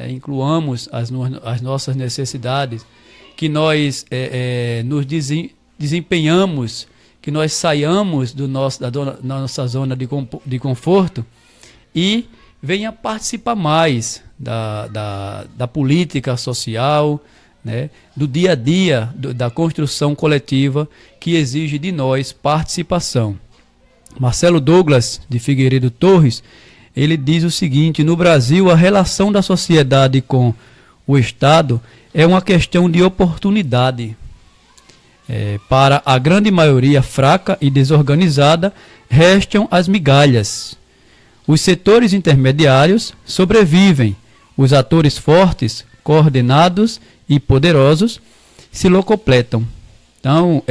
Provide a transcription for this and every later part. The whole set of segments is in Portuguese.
incluamos as nossas necessidades, que nós nos desempenhamos, que nós saiamos da nossa zona de conforto e venha participar mais da política social, né, do dia a dia, da construção coletiva, que exige de nós participação. Marcelo Douglas, de Figueiredo Torres, ele diz o seguinte: no Brasil, a relação da sociedade com o Estado é uma questão de oportunidade. Para a grande maioria fraca e desorganizada, restam as migalhas. Os setores intermediários sobrevivem. Os atores fortes, coordenados e poderosos se locupletam. Então,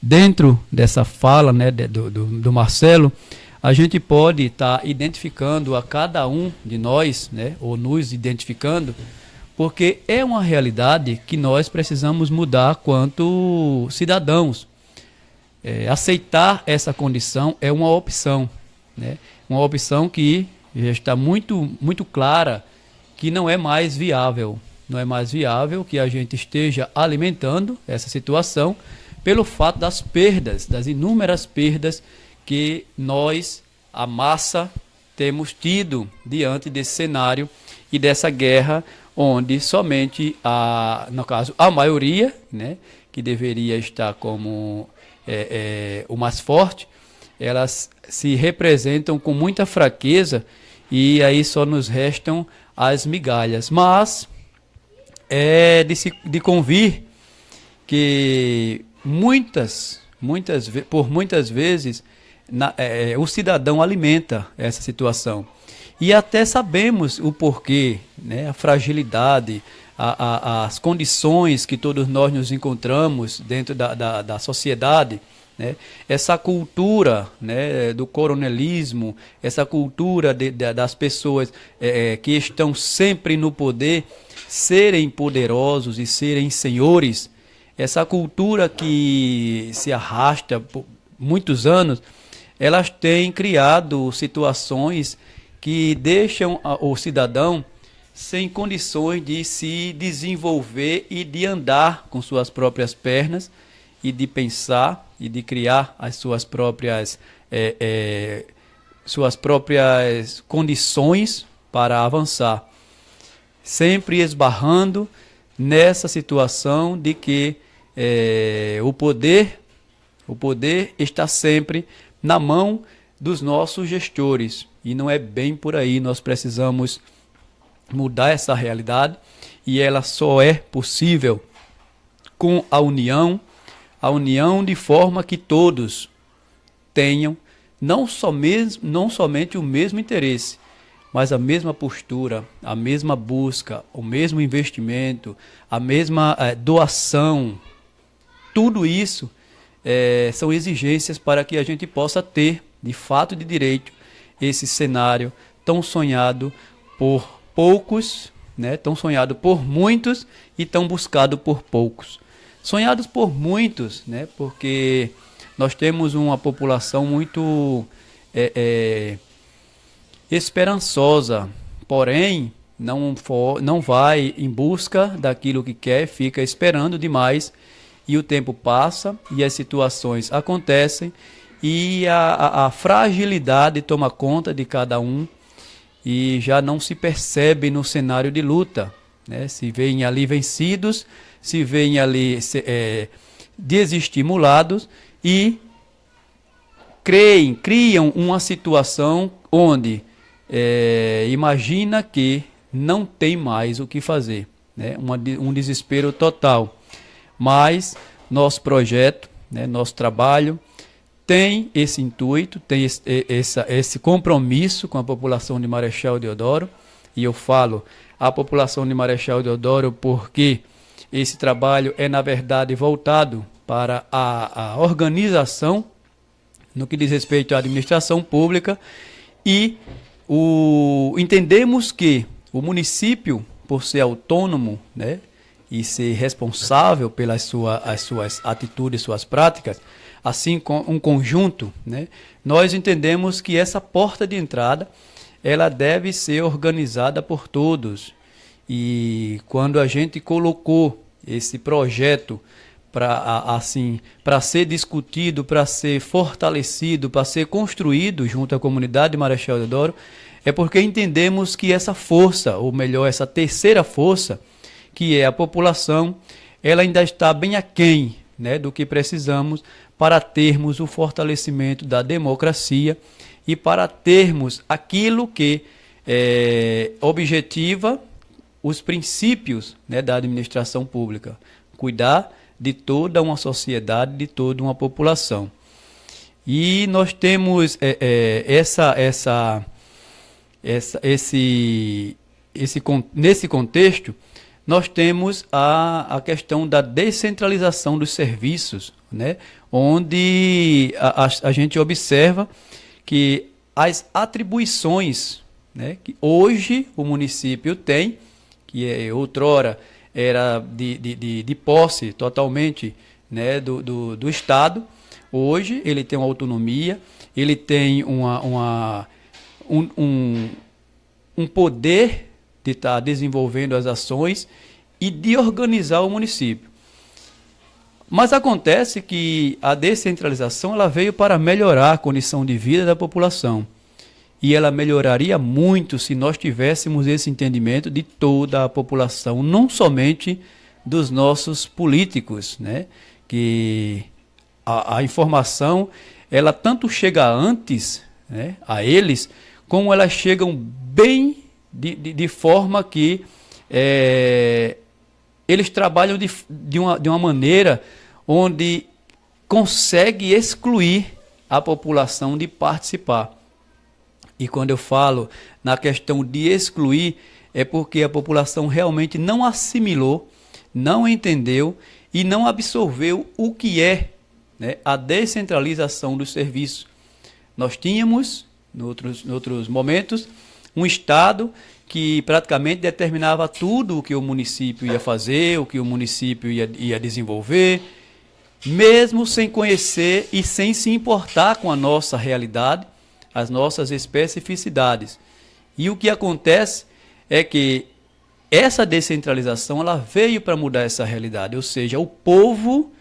dentro dessa fala, né, do Marcelo, a gente pode estar identificando a cada um de nós, né, ou nos identificando, porque é uma realidade que nós precisamos mudar quanto cidadãos. Aceitar essa condição é uma opção, né? Uma opção que já está muito, muito clara que não é mais viável. Não é mais viável que a gente esteja alimentando essa situação pelo fato das perdas, das inúmeras perdas que nós, a massa, temos tido diante desse cenário e dessa guerra, onde somente, no caso, a maioria, né, que deveria estar como o mais forte, elas se representam com muita fraqueza e aí só nos restam as migalhas. Mas é de convir que por muitas vezes o cidadão alimenta essa situação. E até sabemos o porquê, né? A fragilidade, as condições que todos nós nos encontramos dentro da sociedade, né? Essa cultura, né, do coronelismo, essa cultura das pessoas que estão sempre no poder, serem poderosos e serem senhores, essa cultura que se arrasta por muitos anos, elas têm criado situações que deixam o cidadão sem condições de se desenvolver e de andar com suas próprias pernas e de pensar e de criar as suas próprias condições para avançar. Sempre esbarrando nessa situação de que o poder está sempre na mão dos nossos gestores. E não é bem por aí. Nós precisamos mudar essa realidade e ela só é possível com a união de forma que todos tenham não somente o mesmo interesse, mas a mesma postura, a mesma busca, o mesmo investimento, a mesma doação. Tudo isso são exigências para que a gente possa ter, de fato de direito, esse cenário tão sonhado por poucos, né? Tão sonhado por muitos e tão buscado por poucos. Sonhados por muitos, né? Porque nós temos uma população muito esperançosa, porém não vai em busca daquilo que quer, fica esperando demais e o tempo passa e as situações acontecem e a fragilidade toma conta de cada um e já não se percebe no cenário de luta, né? Se veem ali vencidos, se veem ali desestimulados e criam uma situação onde imagina que não tem mais o que fazer, né? Um desespero total. Mas nosso projeto, né, nosso trabalho tem esse intuito, tem esse compromisso com a população de Marechal Deodoro, e eu falo a população de Marechal Deodoro porque esse trabalho é, na verdade, voltado para a organização no que diz respeito à administração pública e entendemos que o município, por ser autônomo, né, e ser responsável pelas suas atitudes, suas práticas, assim como um conjunto, né, nós entendemos que essa porta de entrada ela deve ser organizada por todos. E quando a gente colocou esse projeto para ser discutido, para ser fortalecido, para ser construído junto à comunidade de Marechal Deodoro, é porque entendemos que essa força, ou melhor, essa terceira força, que é a população, ela ainda está bem aquém, né, do que precisamos para termos o fortalecimento da democracia e para termos aquilo que objetiva os princípios, né, da administração pública, cuidar de toda uma sociedade, de toda uma população. E nós temos nesse contexto, nós temos a questão da descentralização dos serviços, né, onde a gente observa que as atribuições, né, que hoje o município tem, que outrora era de posse totalmente, né, do Estado, hoje ele tem uma autonomia, ele tem um poder de estar desenvolvendo as ações e de organizar o município. Mas acontece que a descentralização ela veio para melhorar a condição de vida da população. E ela melhoraria muito se nós tivéssemos esse entendimento de toda a população, não somente dos nossos políticos, né? Que a informação, ela tanto chega antes, né, a eles, como elas chegam bem de forma que eles trabalham de uma maneira onde consegue excluir a população de participar. E quando eu falo na questão de excluir, é porque a população realmente não assimilou, não entendeu e não absorveu o que é, né, a descentralização dos serviços. Nós tínhamos, em outros momentos, um Estado que praticamente determinava tudo o que o município ia fazer, o que o município ia desenvolver, mesmo sem conhecer e sem se importar com a nossa realidade, as nossas especificidades. E o que acontece é que essa descentralização ela veio para mudar essa realidade, ou seja, o povo,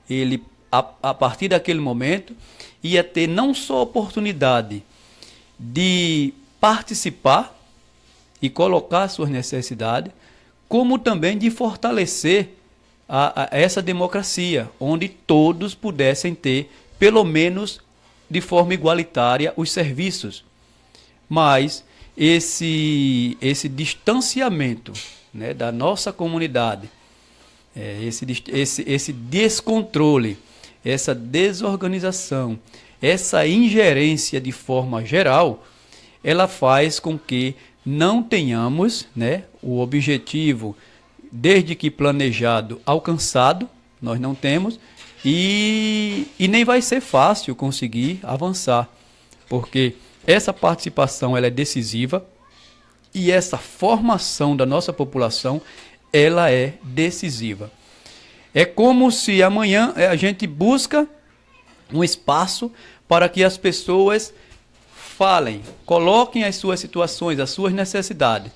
ele a partir daquele momento, ia ter não só a oportunidade de participar e colocar suas necessidades, como também de fortalecer essa democracia, onde todos pudessem ter, pelo menos de forma igualitária, os serviços. Mas esse distanciamento, né, da nossa comunidade, esse descontrole, essa desorganização, essa ingerência de forma geral, ela faz com que não tenhamos, né, o objetivo, desde que planejado, alcançado, nós não temos, e nem vai ser fácil conseguir avançar, porque essa participação ela é decisiva e essa formação da nossa população ela é decisiva. É como se amanhã a gente busca um espaço para que as pessoas falem, coloquem as suas situações, as suas necessidades.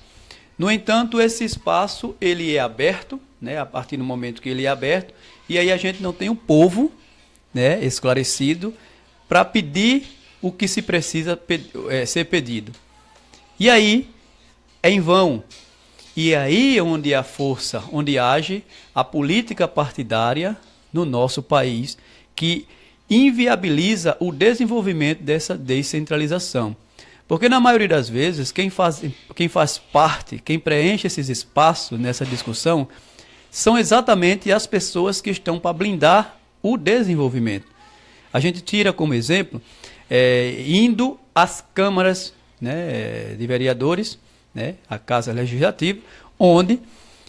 No entanto, esse espaço ele é aberto, né, a partir do momento que ele é aberto, e aí a gente não tem um povo, né, esclarecido para pedir o que se precisa ser pedido. E aí é em vão. E é aí onde a força, onde age a política partidária no nosso país, que inviabiliza o desenvolvimento dessa descentralização. Porque na maioria das vezes, quem faz parte, quem preenche esses espaços nessa discussão, são exatamente as pessoas que estão para blindar o desenvolvimento. A gente tira como exemplo, indo às câmaras, né, de vereadores, né, a Casa Legislativa, onde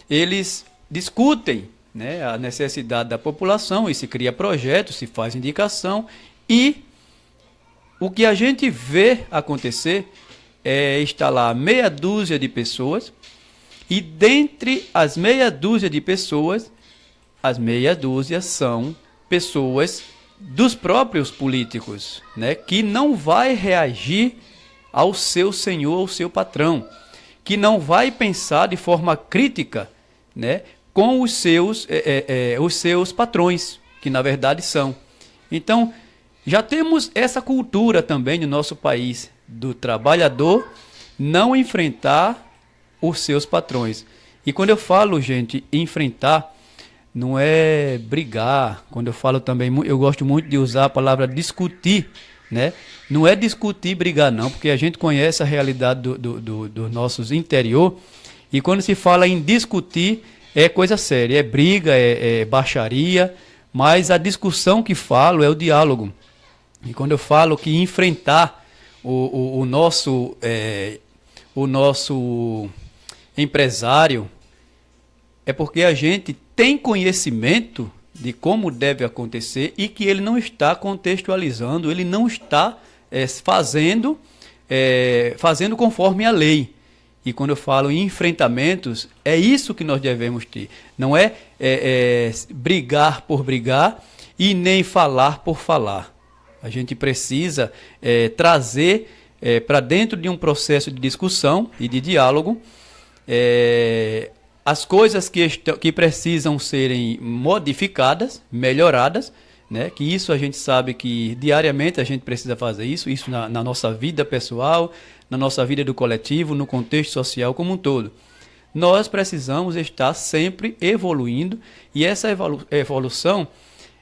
eles discutem, né, a necessidade da população e se cria projeto, se faz indicação e o que a gente vê acontecer é estar lá meia dúzia de pessoas e dentre as meia dúzia de pessoas, as meia dúzia são pessoas dos próprios políticos, né, que não vai reagir ao seu senhor, ao seu patrão, que não vai pensar de forma crítica, né, com os seus patrões, que na verdade são. Então, já temos essa cultura também no nosso país, do trabalhador não enfrentar os seus patrões. E quando eu falo, gente, enfrentar, não é brigar. Quando eu falo também, eu gosto muito de usar a palavra discutir, né? Não é discutir, brigar não, porque a gente conhece a realidade do nosso interior, e quando se fala em discutir, é coisa séria, é briga, é baixaria, mas a discussão que falo é o diálogo. E quando eu falo que enfrentar o nosso empresário, é porque a gente tem conhecimento de como deve acontecer e que ele não está contextualizando, ele não está fazendo conforme a lei. E quando eu falo em enfrentamentos, é isso que nós devemos ter. Não é brigar por brigar e nem falar por falar. A gente precisa trazer para dentro de um processo de discussão e de diálogo as coisas que precisam serem modificadas, melhoradas, né? Que isso a gente sabe que diariamente a gente precisa fazer isso na nossa vida pessoal, na nossa vida do coletivo, no contexto social como um todo. Nós precisamos estar sempre evoluindo, e essa evolução,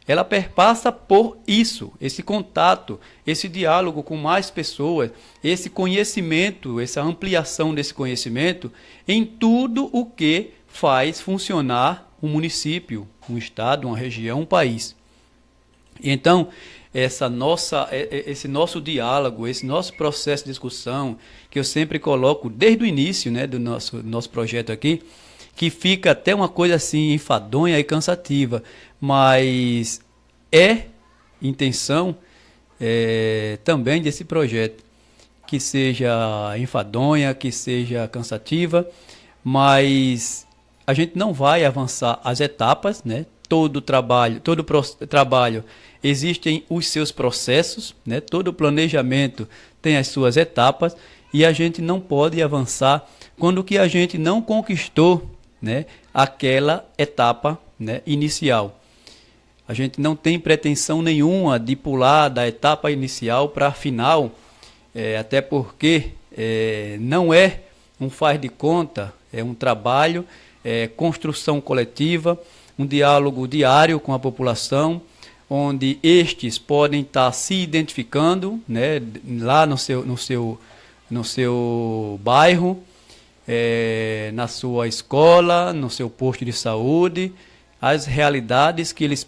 ela perpassa por isso, esse contato, esse diálogo com mais pessoas, esse conhecimento, essa ampliação desse conhecimento em tudo o que faz funcionar um município, um estado, uma região, um país. Então, esse nosso diálogo, esse nosso processo de discussão, que eu sempre coloco desde o início, né, do nosso projeto aqui, que fica até uma coisa assim enfadonha e cansativa, mas é intenção também desse projeto, que seja enfadonha, que seja cansativa, mas a gente não vai avançar as etapas, né? Todo trabalho existem os seus processos, né? Todo planejamento tem as suas etapas, e a gente não pode avançar quando que a gente não conquistou, né, aquela etapa, né, inicial. A gente não tem pretensão nenhuma de pular da etapa inicial para a final, até porque não é um faz de conta, é um trabalho, construção coletiva, um diálogo diário com a população, onde estes podem estar se identificando, né, lá no seu bairro, na sua escola, no seu posto de saúde, as realidades que eles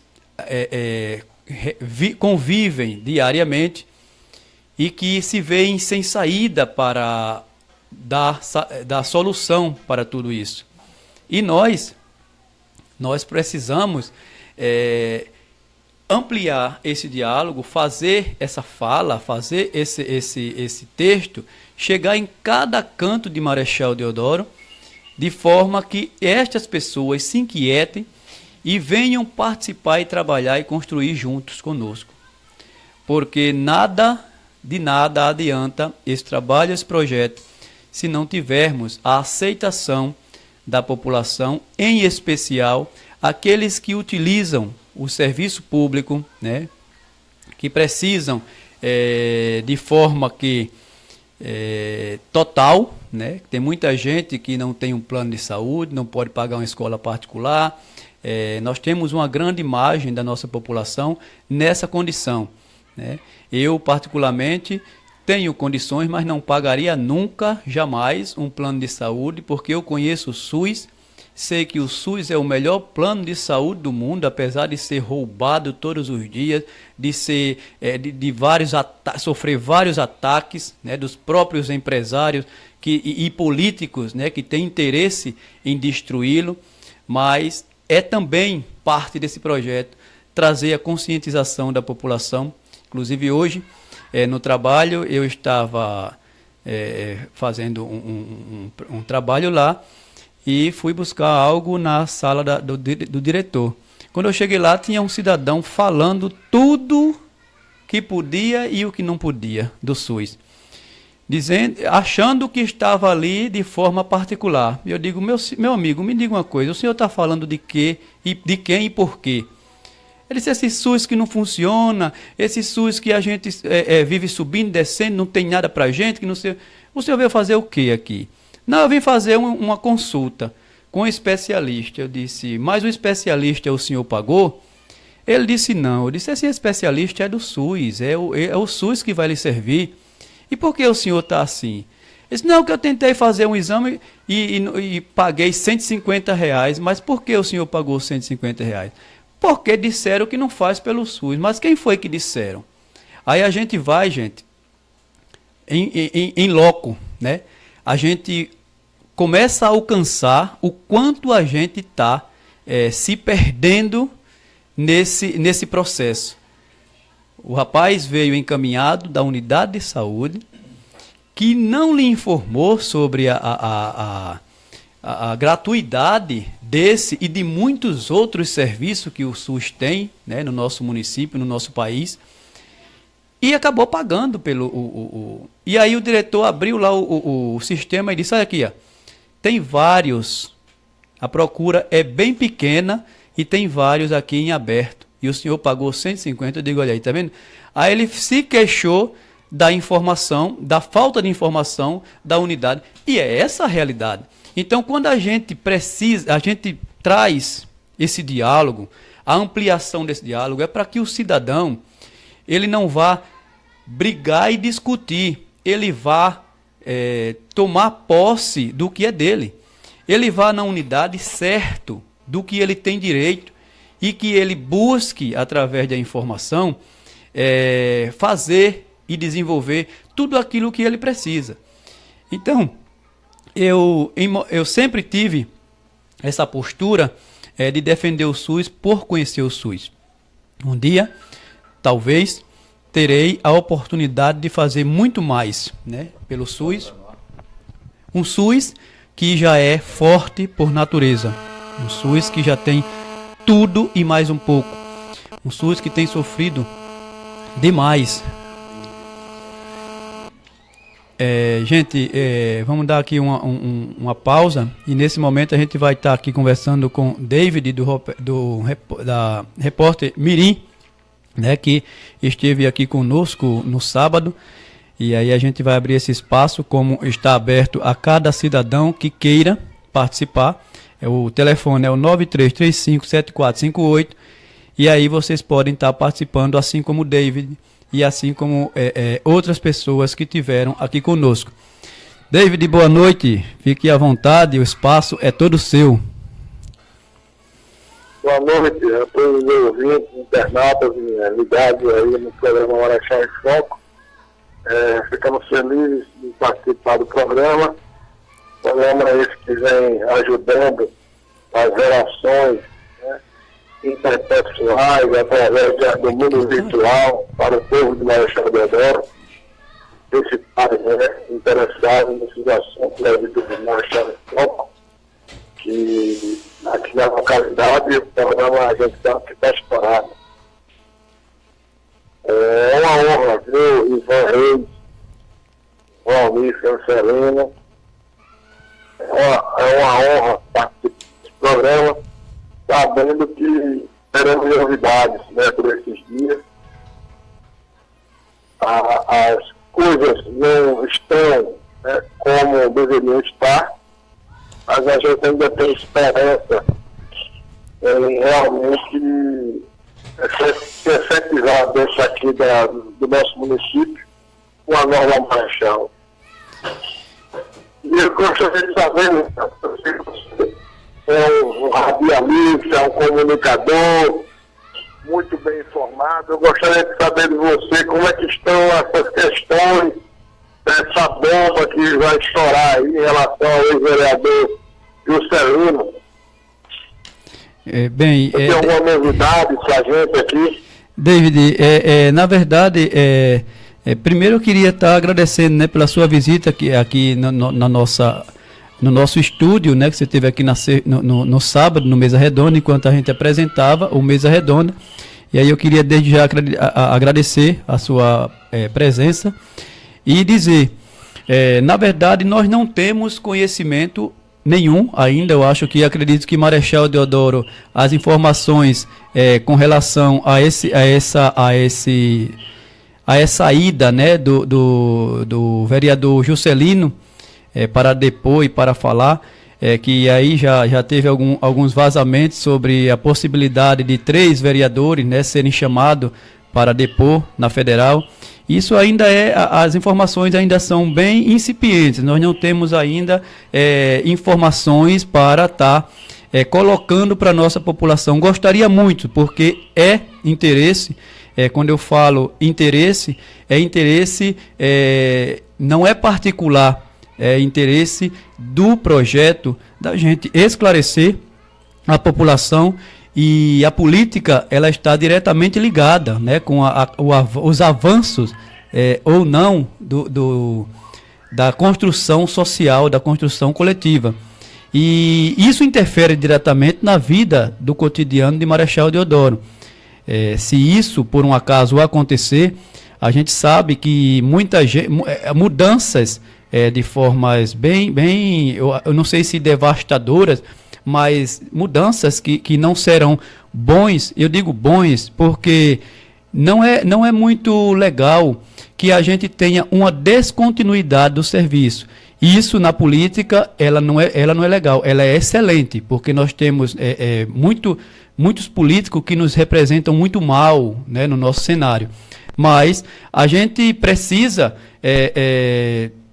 convivem diariamente e que se veem sem saída para dar solução para tudo isso. E nós precisamos ampliar esse diálogo, fazer essa fala, fazer esse texto chegar em cada canto de Marechal Deodoro, de forma que estas pessoas se inquietem e venham participar e trabalhar e construir juntos conosco. Porque de nada adianta esse trabalho, esse projeto, se não tivermos a aceitação da população, em especial aqueles que utilizam o serviço público, né, que precisam de forma total, né? Tem muita gente que não tem um plano de saúde, não pode pagar uma escola particular. Nós temos uma grande margem da nossa população nessa condição, né? Eu, particularmente, tenho condições, mas não pagaria nunca, jamais, um plano de saúde, porque eu conheço o SUS, sei que o SUS é o melhor plano de saúde do mundo, apesar de ser roubado todos os dias, de sofrer vários ataques, né, dos próprios empresários e políticos, né, que têm interesse em destruí-lo, mas é também parte desse projeto trazer a conscientização da população. Inclusive hoje, no trabalho, eu estava fazendo um trabalho lá e fui buscar algo na sala do diretor. Quando eu cheguei lá, tinha um cidadão falando tudo que podia e o que não podia do SUS. achando que estava ali de forma particular. Eu digo, meu amigo, me diga uma coisa, o senhor está falando de quê, e de quem e por quê? Ele disse, esse SUS que não funciona, esse SUS que a gente vive subindo, descendo, não tem nada para a gente, que não sei. O senhor veio fazer o quê aqui? Não, eu vim fazer uma consulta com um especialista. Eu disse, mas o especialista o senhor pagou? Ele disse, não. Eu disse, esse especialista é do SUS, é o SUS que vai lhe servir. E por que o senhor está assim? Ele disse, não, que eu tentei fazer um exame e paguei R$ 150, mas por que o senhor pagou R$ 150? Porque disseram que não faz pelo SUS. Mas quem foi que disseram? Aí a gente vai, gente, em loco, né? A gente começa a alcançar o quanto a gente está se perdendo nesse processo. O rapaz veio encaminhado da unidade de saúde, que não lhe informou sobre a gratuidade desse e de muitos outros serviços que o SUS tem, né, no nosso município, no nosso país, e acabou pagando pelo... E aí o diretor abriu lá o sistema e disse, olha aqui, ó, tem vários, a procura é bem pequena e tem vários aqui em aberto. E o senhor pagou 150, eu digo, olha aí, tá vendo? Aí ele se queixou da informação, da falta de informação da unidade. E é essa a realidade. Então, quando a gente traz esse diálogo, a ampliação desse diálogo, é para que o cidadão, ele não vá brigar e discutir, ele vá tomar posse do que é dele. Ele vá na unidade certo do que ele tem direito e que ele busque, através da informação, fazer e desenvolver tudo aquilo que ele precisa. Então, eu sempre tive essa postura de defender o SUS por conhecer o SUS. Um dia, talvez, terei a oportunidade de fazer muito mais, né, pelo SUS. Um SUS que já é forte por natureza. Um SUS que já tem tudo e mais um pouco. Um SUS que tem sofrido demais. Gente, vamos dar aqui uma pausa e nesse momento a gente vai estar aqui conversando com David da repórter Mirim, né, que esteve aqui conosco no sábado, e aí a gente vai abrir esse espaço, como está aberto a cada cidadão que queira participar. O telefone é o 93357458, e aí vocês podem estar participando, assim como o David e assim como outras pessoas que tiveram aqui conosco. David, boa noite, fique à vontade, o espaço é todo seu. Boa noite a todos os ouvintes, internautas ligados aí no programa Marechal em Foco. Ficamos felizes de participar do programa. Programa esse que vem ajudando as relações, né, interpessoais através do mundo virtual para o povo de Marechal Deodoro. Principais, né, interessados nesses assuntos da vida do Marechal em Foco, que aqui na localidade o programa a gente está estourado. É uma honra ver Ivan Reis, Valmir Cancelino. É uma honra participar desse programa, sabendo que teremos novidades, né, por esses dias. As coisas não estão, né, como deveriam estar, mas a gente ainda tem esperança em realmente se efetivar dentro aqui do nosso município uma nova Marechal. E eu gostaria de saber, né, se você é um radialista, é um comunicador muito bem informado. Eu gostaria de saber de você como é que estão essas questões, essa bomba que vai estourar aí em relação ao ex-vereador Juscelino. Tem alguma novidade para a gente aqui? David, na verdade, primeiro eu queria estar agradecendo, né, pela sua visita aqui no nosso estúdio, né, que você teve aqui no sábado, no Mesa Redonda, enquanto a gente apresentava o Mesa Redonda. E aí eu queria desde já agradecer a sua presença e dizer, Na verdade, nós não temos conhecimento nenhum ainda. Eu acredito que Marechal Deodoro, as informações com relação a essa ida, né, do vereador Juscelino para depor e para falar, que aí já teve alguns vazamentos sobre a possibilidade de 3 vereadores, né, serem chamados para depor na federal. Isso ainda as informações ainda são bem incipientes. Nós não temos ainda informações para estar colocando para a nossa população. Gostaria muito, porque é interesse. Quando eu falo interesse, não é particular, é interesse do projeto da gente esclarecer a população. E a política, ela está diretamente ligada, né, com os avanços ou não da construção social, da construção coletiva. E isso interfere diretamente na vida do cotidiano de Marechal Deodoro. Se isso, por um acaso, acontecer, a gente sabe que mudanças de formas bem eu não sei se devastadoras, mas mudanças que não serão bons. Eu digo bons porque não é muito legal que a gente tenha uma descontinuidade do serviço. Isso na política ela não é legal, ela é excelente, porque nós temos muitos políticos que nos representam muito mal, né, no nosso cenário. Mas a gente precisa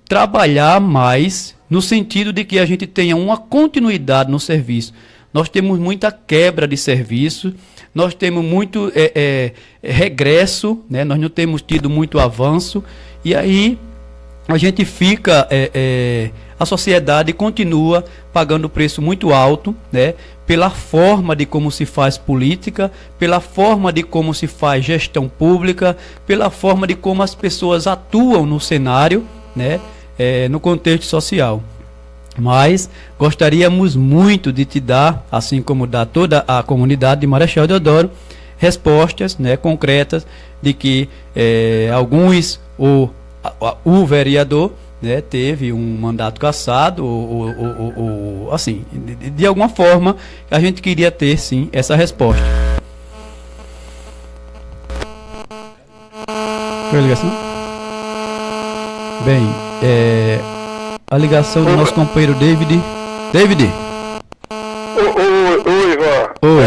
trabalhar mais no sentido de que a gente tenha uma continuidade no serviço. Nós temos muita quebra de serviço, nós temos muito regresso, né? Nós não temos tido muito avanço, e aí a gente fica, a sociedade continua pagando preço muito alto, né? Pela forma de como se faz política, pela forma de como se faz gestão pública, pela forma de como as pessoas atuam no cenário, né? No contexto social. Mas gostaríamos muito de te dar, assim como dá toda a comunidade de Marechal Deodoro, respostas, né, concretas de que alguns, o vereador, né, teve um mandato cassado, ou assim, de alguma forma a gente queria ter sim essa resposta. Foi a ligação? Bem, a ligação do nosso companheiro David. David? Oi, Ivan. Oi.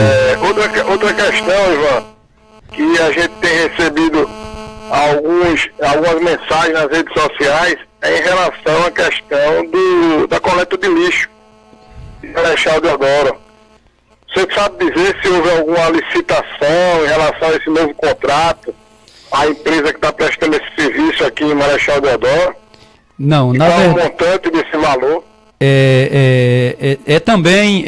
Outra questão, Ivan, que a gente tem recebido algumas mensagens nas redes sociais em relação à questão da coleta de lixo de Marechal Deodoro. Você sabe dizer se houve alguma licitação em relação a esse novo contrato? A empresa que está prestando esse serviço aqui em Marechal Deodoro? Não, na verdade. verdade. O montante desse valor? Também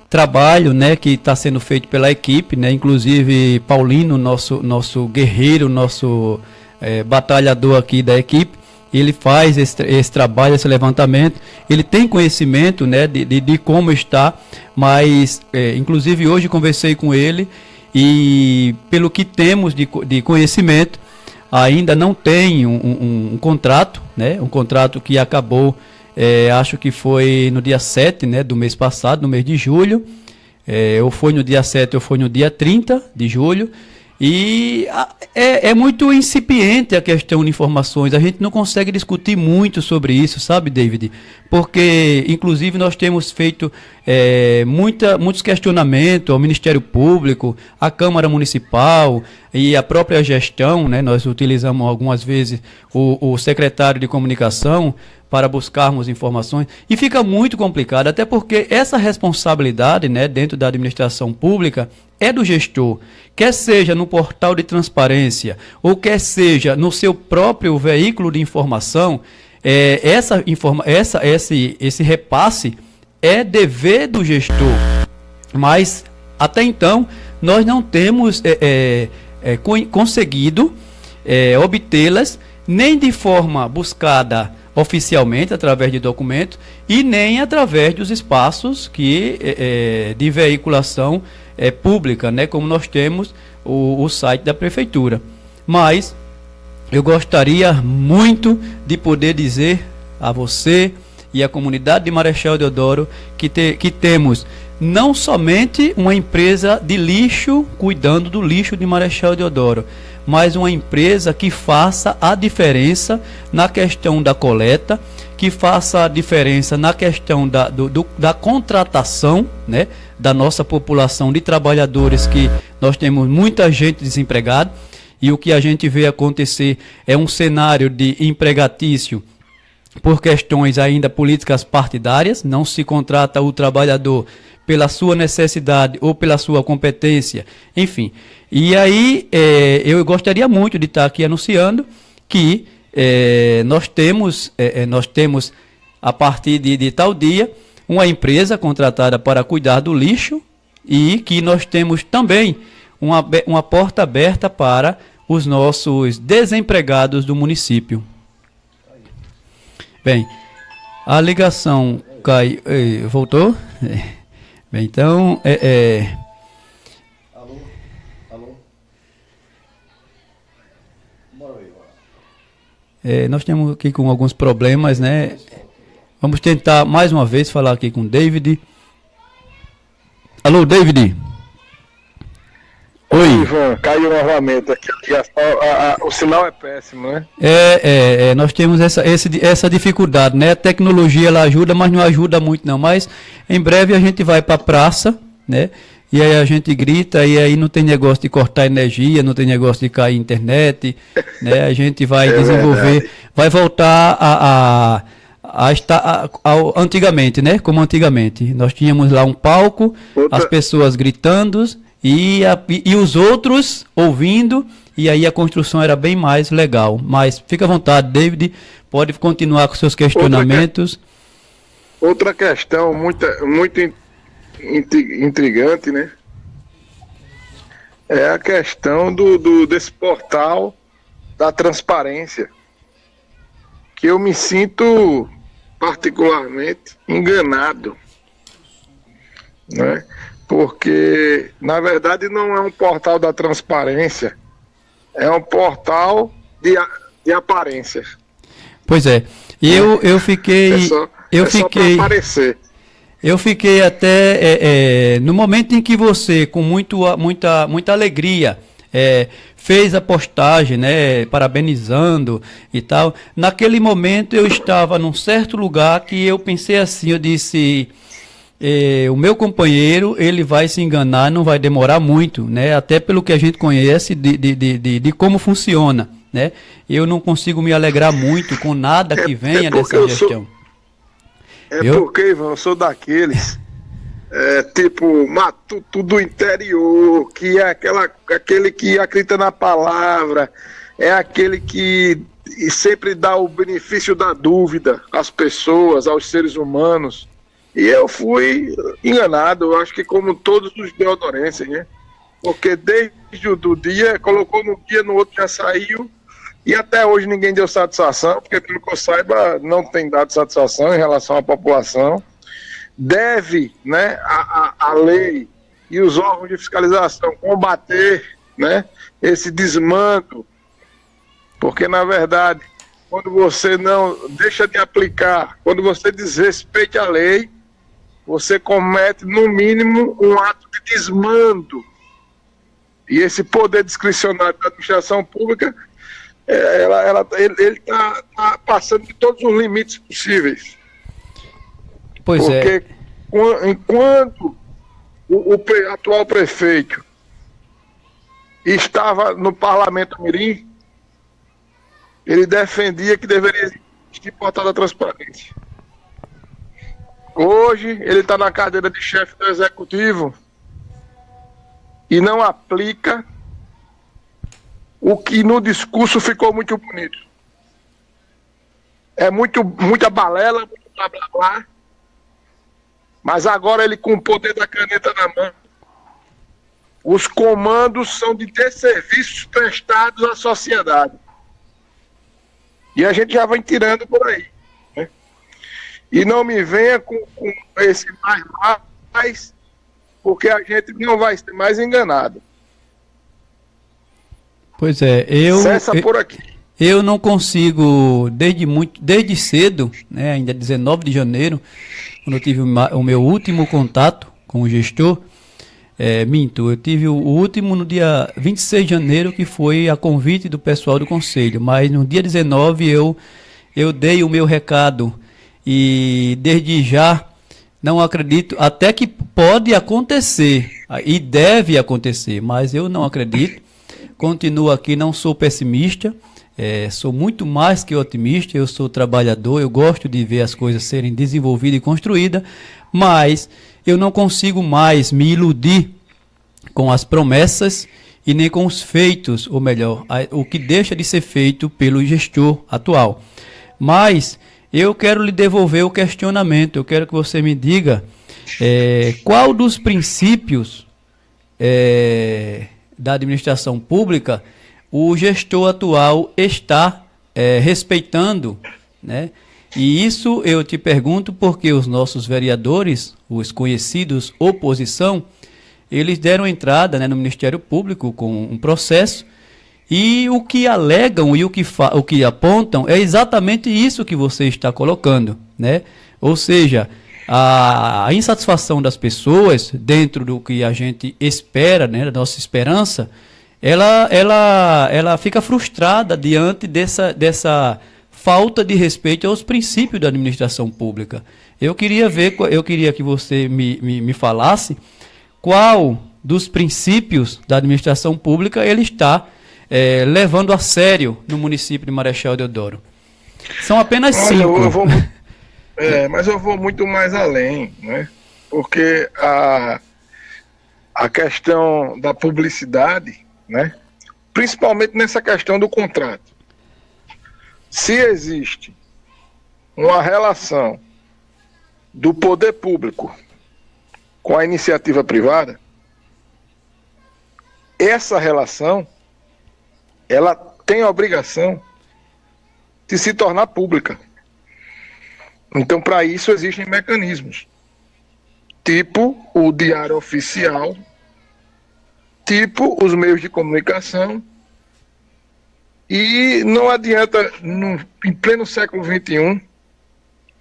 trabalho, né, que está sendo feito pela equipe, né, inclusive Paulino, nosso guerreiro, nosso batalhador aqui da equipe, ele faz esse trabalho, esse levantamento, ele tem conhecimento, né, de como está, mas inclusive hoje conversei com ele e pelo que temos de conhecimento, ainda não tem um contrato, né, um contrato que acabou, acho que foi no dia 7, né, do mês passado, no mês de julho, ou foi no dia 7 ou foi no dia 30 de julho, e é muito incipiente a questão de informações, a gente não consegue discutir muito sobre isso, sabe, David? Porque, inclusive, nós temos feito muitos questionamentos ao Ministério Público, à Câmara Municipal e à própria gestão, né? Nós utilizamos algumas vezes o secretário de comunicação para buscarmos informações, e fica muito complicado, até porque essa responsabilidade, né, dentro da administração pública é do gestor, quer seja no portal de transparência, ou quer seja no seu próprio veículo de informação, esse repasse é dever do gestor, mas até então nós não temos conseguido obtê-las, nem de forma buscada oficialmente, através de documentos, e nem através dos espaços de veiculação pública, né, como nós temos o site da prefeitura. Mas eu gostaria muito de poder dizer a você e a comunidade de Marechal Deodoro que temos não somente uma empresa de lixo cuidando do lixo de Marechal Deodoro, mas uma empresa que faça a diferença na questão da coleta, que faça a diferença na questão da contratação, né, da nossa população de trabalhadores, que nós temos muita gente desempregada, e o que a gente vê acontecer é um cenário de empregatício por questões ainda políticas partidárias. Não se contrata o trabalhador pela sua necessidade ou pela sua competência, enfim. E aí eu gostaria muito de estar aqui anunciando que nós temos a partir de tal dia uma empresa contratada para cuidar do lixo, e que nós temos também uma porta aberta para os nossos desempregados do município. Bem, a ligação caiu, voltou? Bem, então, Alô? Alô? Bora aí, nós temos aqui com alguns problemas, né? Vamos tentar mais uma vez falar aqui com o David. Alô, David? Oi. Ivan, caiu novamente aqui. O sinal é péssimo, né? Nós temos essa dificuldade, né? A tecnologia ela ajuda, mas não ajuda muito não. Mas em breve a gente vai para a praça, né? E aí a gente grita, e aí não tem negócio de cortar energia, não tem negócio de cair internet, né? A gente vai desenvolver, verdade. Vai voltar a estar antigamente, né? Como antigamente. Nós tínhamos lá um palco, as pessoas gritando e os outros ouvindo, e aí a construção era bem mais legal. Mas fica à vontade, David, pode continuar com seus questionamentos. Outra questão muito intrigante, né? É a questão desse portal da transparência, que eu me sinto particularmente enganado, né? Porque, na verdade, não é um portal da transparência, é um portal de aparência. Pois é, eu fiquei... para aparecer. Eu fiquei até, no momento em que você, com muita alegria, fez a postagem, né, parabenizando e tal, naquele momento eu estava num certo lugar que eu pensei assim, eu disse... o meu companheiro, ele vai se enganar, não vai demorar muito, né? Até pelo que a gente conhece de como funciona, né? Eu não consigo me alegrar muito com nada que venha dessa gestão. Porque, Ivan, eu sou daqueles, tipo, matuto do interior, que é aquele que acredita na palavra, é aquele que sempre dá o benefício da dúvida às pessoas, aos seres humanos. E eu fui enganado, eu acho que como todos os deodorenses, né? Porque desde o dia, colocou num dia, no outro já saiu, e até hoje ninguém deu satisfação, porque pelo que eu saiba, não tem dado satisfação em relação à população. Deve, né, a lei e os órgãos de fiscalização combater, né, esse desmando, porque na verdade, quando você não deixa de aplicar, quando você desrespeita a lei, você comete, no mínimo, um ato de desmando. E esse poder discricionário da administração pública, ele está passando de todos os limites possíveis. Pois Porque enquanto o atual prefeito estava no Parlamento Mirim, ele defendia que deveria existir portal da transparência. Hoje, ele está na cadeira de chefe do executivo e não aplica o que no discurso ficou muito bonito. É muita balela, muito blá blá blá, mas agora ele, com o poder da caneta na mão, os comandos são de desserviços prestados à sociedade. E a gente já vai tirando por aí. E não me venha com esse mais, porque a gente não vai ser mais enganado. Pois é, Cessa por aqui. Eu não consigo, desde cedo, né, ainda 19 de janeiro, quando eu tive o meu último contato com o gestor, eu tive o último no dia 26 de janeiro, que foi a convite do pessoal do conselho, mas no dia 19 eu dei o meu recado e desde já não acredito, até que pode acontecer e deve acontecer, mas eu não acredito, continuo aqui, não sou pessimista. Sou muito mais que otimista, eu sou trabalhador, eu gosto de ver as coisas serem desenvolvidas e construídas, mas eu não consigo mais me iludir com as promessas e nem com os feitos, ou melhor, o que deixa de ser feito pelo gestor atual. Mas eu quero lhe devolver o questionamento, eu quero que você me diga qual dos princípios da administração pública o gestor atual está respeitando, né? E isso eu te pergunto porque os nossos vereadores, os conhecidos oposição, eles deram entrada, né, no Ministério Público com um processo e o que alegam e o que apontam é exatamente isso que você está colocando, né? Ou seja, a insatisfação das pessoas dentro do que a gente espera, né, da nossa esperança, ela fica frustrada diante dessa falta de respeito aos princípios da administração pública. Eu queria que você me falasse qual dos princípios da administração pública ele está levando a sério no município de Marechal Deodoro. São apenas 5. Mas eu vou muito mais além, né? Porque a questão da publicidade, né? Principalmente nessa questão do contrato. Se existe uma relação do poder público com a iniciativa privada, essa relação ela tem a obrigação de se tornar pública. Então, para isso existem mecanismos, tipo o diário oficial, tipo os meios de comunicação, e não adianta, em pleno século XXI,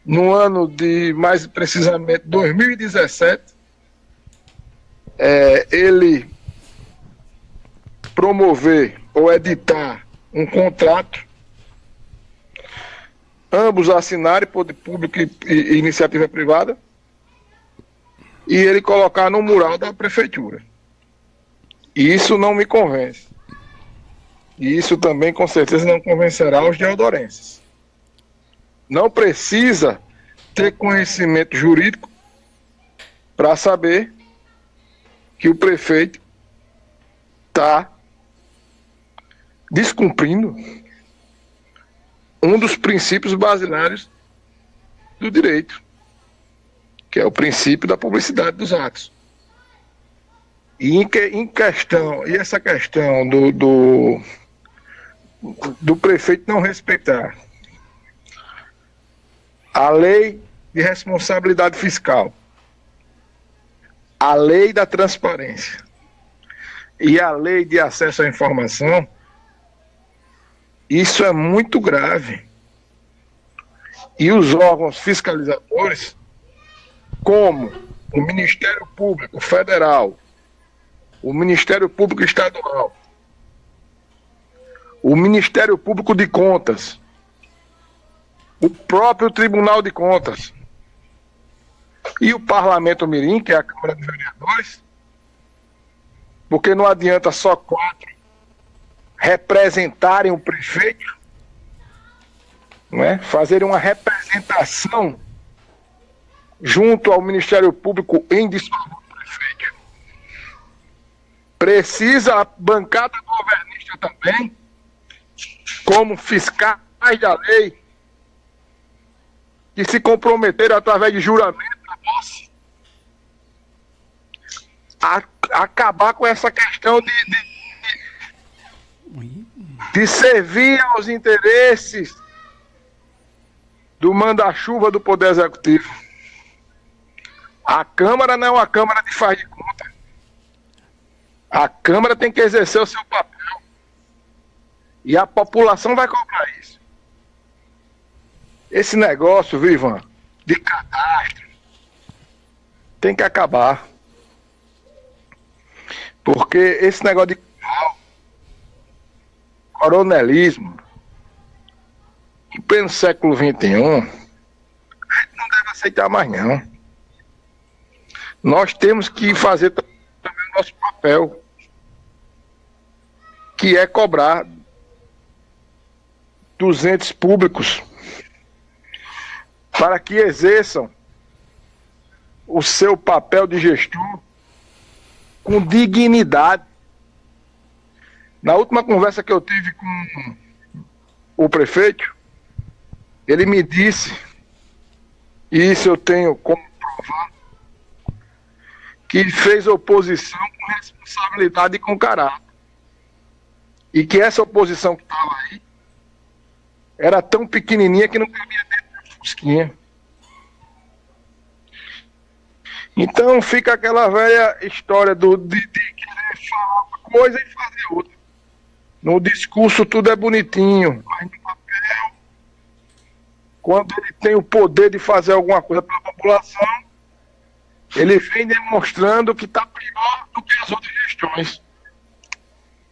no ano de, mais precisamente, 2017, ele promover ou editar um contrato, ambos assinarem, poder público e iniciativa privada, e ele colocar no mural da prefeitura. E isso não me convence. E isso também, com certeza, não convencerá os deodorenses. Não precisa ter conhecimento jurídico para saber que o prefeito está descumprindo um dos princípios basilares do direito, que é o princípio da publicidade dos atos. E essa questão do prefeito não respeitar a lei de responsabilidade fiscal, a lei da transparência e a lei de acesso à informação, isso é muito grave. E os órgãos fiscalizadores, como o Ministério Público Federal, o Ministério Público Estadual, o Ministério Público de Contas, o próprio Tribunal de Contas e o Parlamento Mirim, que é a Câmara dos Vereadores, porque não adianta só 4 representarem o prefeito, não é? Fazerem uma representação junto ao Ministério Público em desfavor do prefeito. Precisa a bancada governista também, como fiscais da lei, que se comprometeram através de juramento da posse a acabar com essa questão de servir aos interesses do manda-chuva do Poder Executivo. A Câmara não é uma Câmara de faz de conta. A Câmara tem que exercer o seu papel. E a população vai cobrar isso. Esse negócio, viu, Ivan, de cadastro, tem que acabar. Porque esse negócio de coronelismo, em pleno século XXI, a gente não deve aceitar mais, não. Nós temos que fazer também o nosso papel, que é cobrar dos entes públicos para que exerçam o seu papel de gestor com dignidade. Na última conversa que eu tive com o prefeito, ele me disse, e isso eu tenho como provar, que fez oposição com responsabilidade e com caráter. E que essa oposição que estava aí era tão pequenininha que não cabia dentro da fusquinha. Então fica aquela velha história de querer falar uma coisa e fazer outra. No discurso tudo é bonitinho, mas no papel, quando ele tem o poder de fazer alguma coisa para a população, ele vem demonstrando que está pior do que as outras gestões.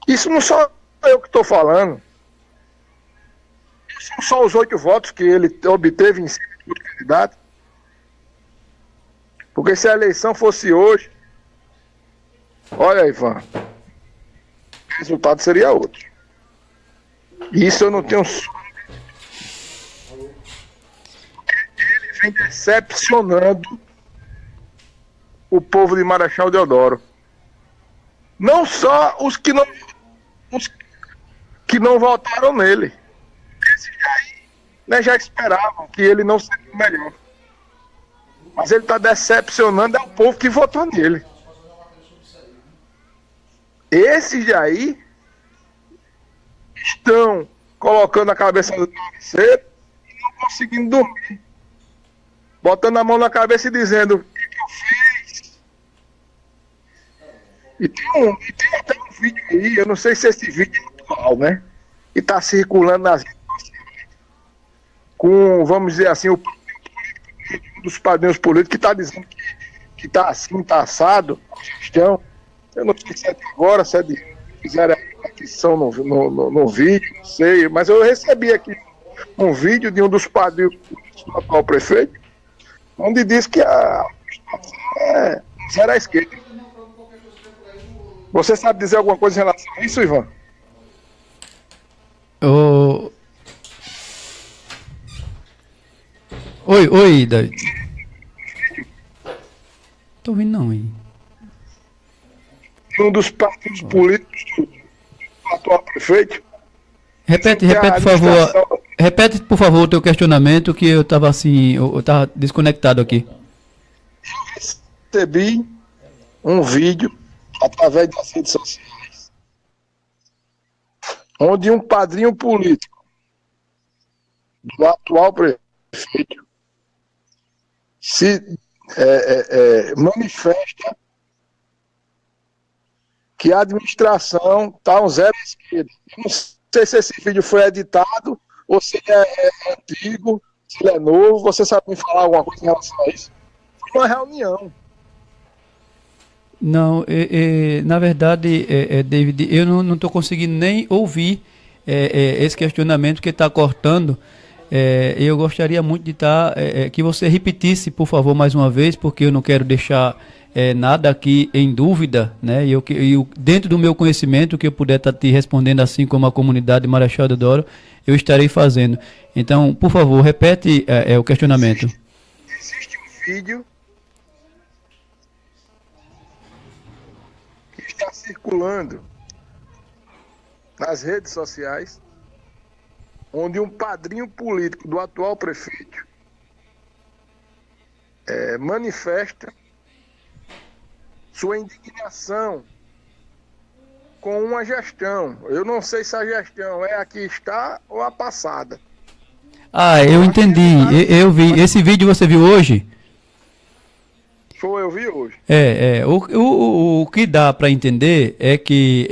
Isso não sou eu que estou falando. Isso não são os 8 votos que ele obteve em cima do candidato. Porque se a eleição fosse hoje, olha, Ivan, o resultado seria outro. Isso eu não tenho ele vem decepcionando o povo de Marechal Deodoro. Não só os que não votaram nele. Esses aí, né, já esperavam que ele não seria o melhor. Mas ele está decepcionando o povo que votou nele. Esses aí estão colocando a cabeça no travesseiro e não conseguindo dormir. Botando a mão na cabeça e dizendo: o que eu fiz? E tem até um vídeo aí, eu não sei se esse vídeo é atual, né? E está circulando nas redes sociais. Com, vamos dizer assim, um dos padrinhos políticos que está dizendo que está assim, está assado, a gestão. Eu não sei se é de agora, se é de. Fizeram a aquisição no vídeo, não sei, mas eu recebi aqui um vídeo de um dos padrinhos políticos do atual prefeito, onde diz que a é zero à esquerda. Você sabe dizer alguma coisa em relação a isso, Ivan? Oi, David. Tô ouvindo não, hein? Um dos partidos políticos do atual prefeito. Repete, por favor. Repete, por favor, o teu questionamento, que eu estava assim, eu estava desconectado aqui. Eu recebi um vídeo através das redes sociais, onde um padrinho político do atual prefeito se manifesta que a administração está um zero à esquerda. Eu não sei se esse vídeo foi editado ou se ele é antigo, se ele é novo. Você sabe me falar alguma coisa em relação a isso? Foi uma reunião. Não, na verdade, David, eu não estou conseguindo nem ouvir esse questionamento que está cortando. Eu gostaria muito de que você repetisse, por favor, mais uma vez, porque eu não quero deixar nada aqui em dúvida, né? Eu, dentro do meu conhecimento, que eu puder estar te respondendo, assim como a comunidade de Marechal Deodoro, eu estarei fazendo. Então, por favor, repete o questionamento. Existe um vídeo que está circulando nas redes sociais, onde um padrinho político do atual prefeito manifesta sua indignação com uma gestão. Eu não sei se a gestão é a que está ou a passada. Eu entendi. Eu vi. Esse vídeo você viu hoje? Foi, eu vi hoje. O que dá para entender é que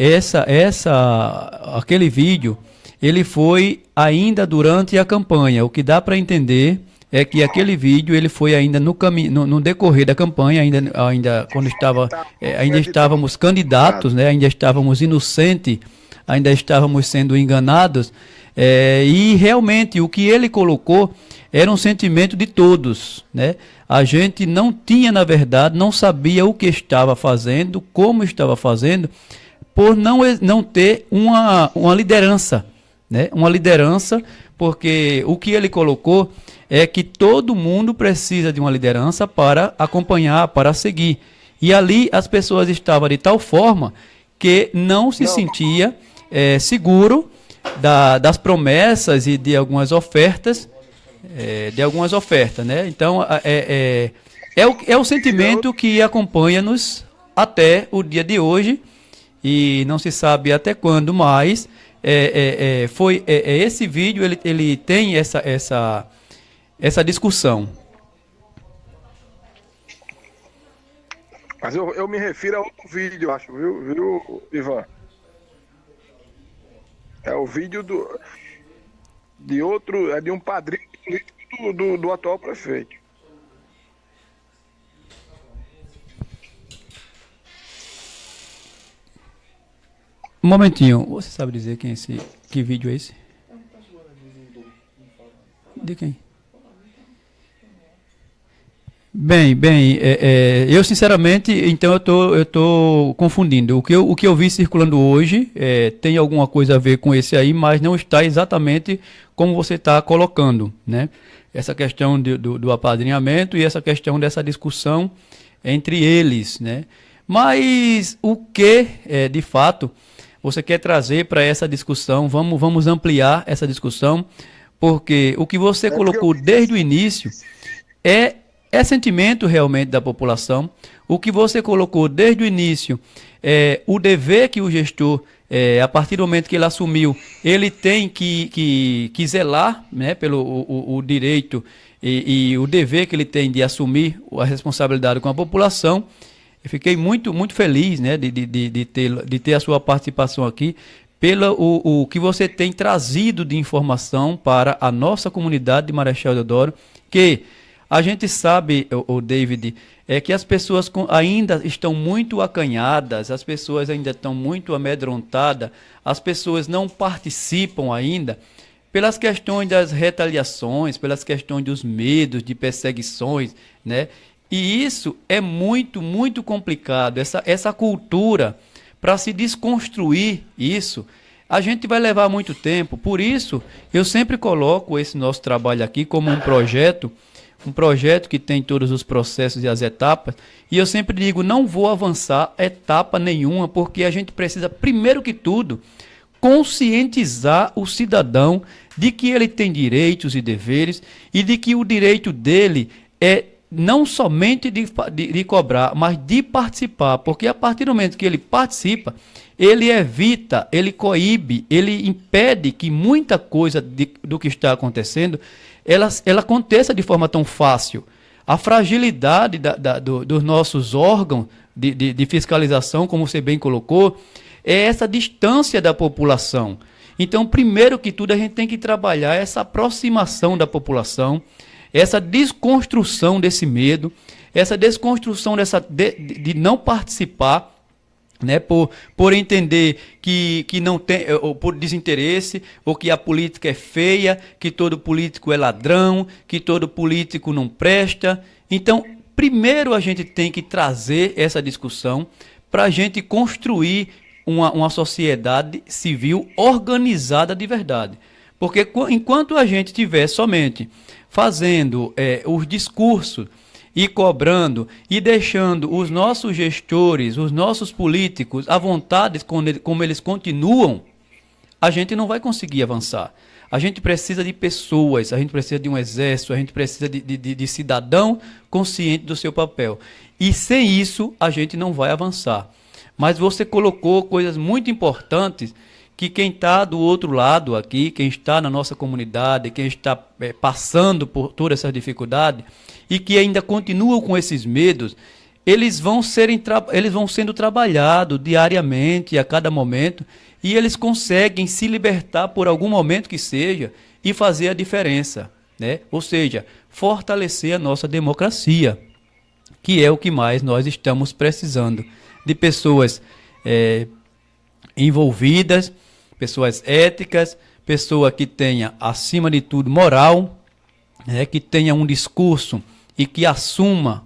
aquele vídeo ele foi ainda durante a campanha. O que dá para entender é que aquele vídeo ele foi ainda no decorrer da campanha, ainda quando ainda estávamos candidatos, né? Ainda estávamos inocentes, ainda estávamos sendo enganados, e realmente o que ele colocou era um sentimento de todos, né? A gente não tinha, na verdade, não sabia o que estava fazendo, como estava fazendo, por não ter uma liderança, né? Uma liderança, porque o que ele colocou é que todo mundo precisa de uma liderança para acompanhar, para seguir. E ali as pessoas estavam de tal forma que não se sentia seguro das promessas e de algumas ofertas, né? Então, é o sentimento que acompanha-nos até o dia de hoje, e não se sabe até quando mais. Esse vídeo, ele tem essa discussão. Mas eu me refiro a outro vídeo, acho, viu, Ivan? É o vídeo de um padrinho político do atual prefeito. Um momentinho, você sabe dizer que vídeo é esse? De quem? Bem, eu sinceramente, então eu tô confundindo. O que eu vi circulando hoje tem alguma coisa a ver com esse aí, mas não está exatamente como você está colocando, né? Essa questão do apadrinhamento e essa questão dessa discussão entre eles, né? Mas o que, de fato, você quer trazer para essa discussão? Vamos ampliar essa discussão, porque o que você colocou desde o início é sentimento realmente da população. O que você colocou desde o início é o dever que o gestor, a partir do momento que ele assumiu, ele tem que zelar, né, pelo o direito e o dever que ele tem de assumir a responsabilidade com a população. Eu fiquei muito, muito feliz, né, de ter a sua participação aqui, pelo o que você tem trazido de informação para a nossa comunidade de Marechal Deodoro, que a gente sabe, o David, que as pessoas ainda estão muito acanhadas, as pessoas ainda estão muito amedrontadas, as pessoas não participam ainda pelas questões das retaliações, pelas questões dos medos, de perseguições, né? E isso é muito, muito complicado, essa cultura, para se desconstruir isso, a gente vai levar muito tempo. Por isso, eu sempre coloco esse nosso trabalho aqui como um projeto que tem todos os processos e as etapas, e eu sempre digo, não vou avançar etapa nenhuma, porque a gente precisa, primeiro que tudo, conscientizar o cidadão de que ele tem direitos e deveres, e de que o direito dele é não somente de cobrar, mas de participar, porque a partir do momento que ele participa, ele evita, ele coíbe, ele impede que muita coisa do que está acontecendo ela aconteça de forma tão fácil. A fragilidade dos nossos órgãos de fiscalização, como você bem colocou, é essa distância da população. Então, primeiro que tudo, a gente tem que trabalhar essa aproximação da população, essa desconstrução desse medo, essa desconstrução de não participar, né, por entender que não tem, ou por desinteresse, ou que a política é feia, que todo político é ladrão, que todo político não presta. Então, primeiro a gente tem que trazer essa discussão para a gente construir uma sociedade civil organizada de verdade. Porque enquanto a gente estiver somente fazendo os discursos e cobrando e deixando os nossos gestores, os nossos políticos à vontade como eles continuam, a gente não vai conseguir avançar. A gente precisa de pessoas, a gente precisa de um exército, a gente precisa de cidadão consciente do seu papel. E sem isso, a gente não vai avançar. Mas você colocou coisas muito importantes que quem está do outro lado aqui, quem está na nossa comunidade, quem está passando por toda essa dificuldade e que ainda continua com esses medos, eles vão sendo trabalhados diariamente, a cada momento, e eles conseguem se libertar por algum momento que seja e fazer a diferença, né? Ou seja, fortalecer a nossa democracia, que é o que mais nós estamos precisando, de pessoas envolvidas, pessoas éticas, pessoa que tenha, acima de tudo, moral, que tenha um discurso e que assuma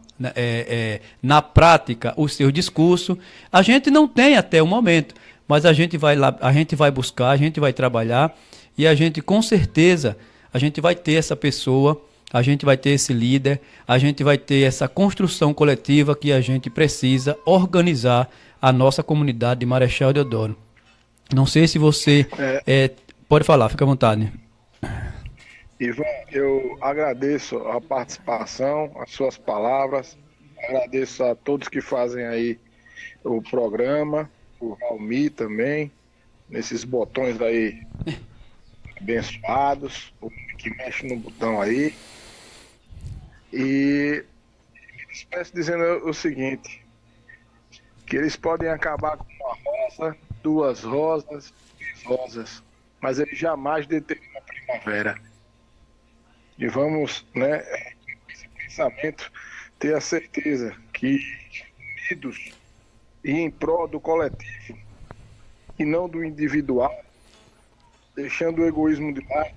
na prática o seu discurso. A gente não tem até o momento, mas a gente vai lá, a gente vai buscar, a gente vai trabalhar e a gente, com certeza, a gente vai ter essa pessoa, a gente vai ter esse líder, a gente vai ter essa construção coletiva que a gente precisa organizar a nossa comunidade de Marechal Deodoro. Não sei se você pode falar, fica à vontade. Ivan, eu agradeço a participação, as suas palavras, agradeço a todos que fazem aí o programa, o Valmir também, nesses botões aí abençoados, o que mexe no botão aí. E me despeço dizendo o seguinte, que eles podem acabar com uma rosa, duas rosas, três rosas, mas eles jamais detêm a primavera. E vamos, né, com esse pensamento, ter a certeza que, unidos e em prol do coletivo, e não do individual, deixando o egoísmo de lado,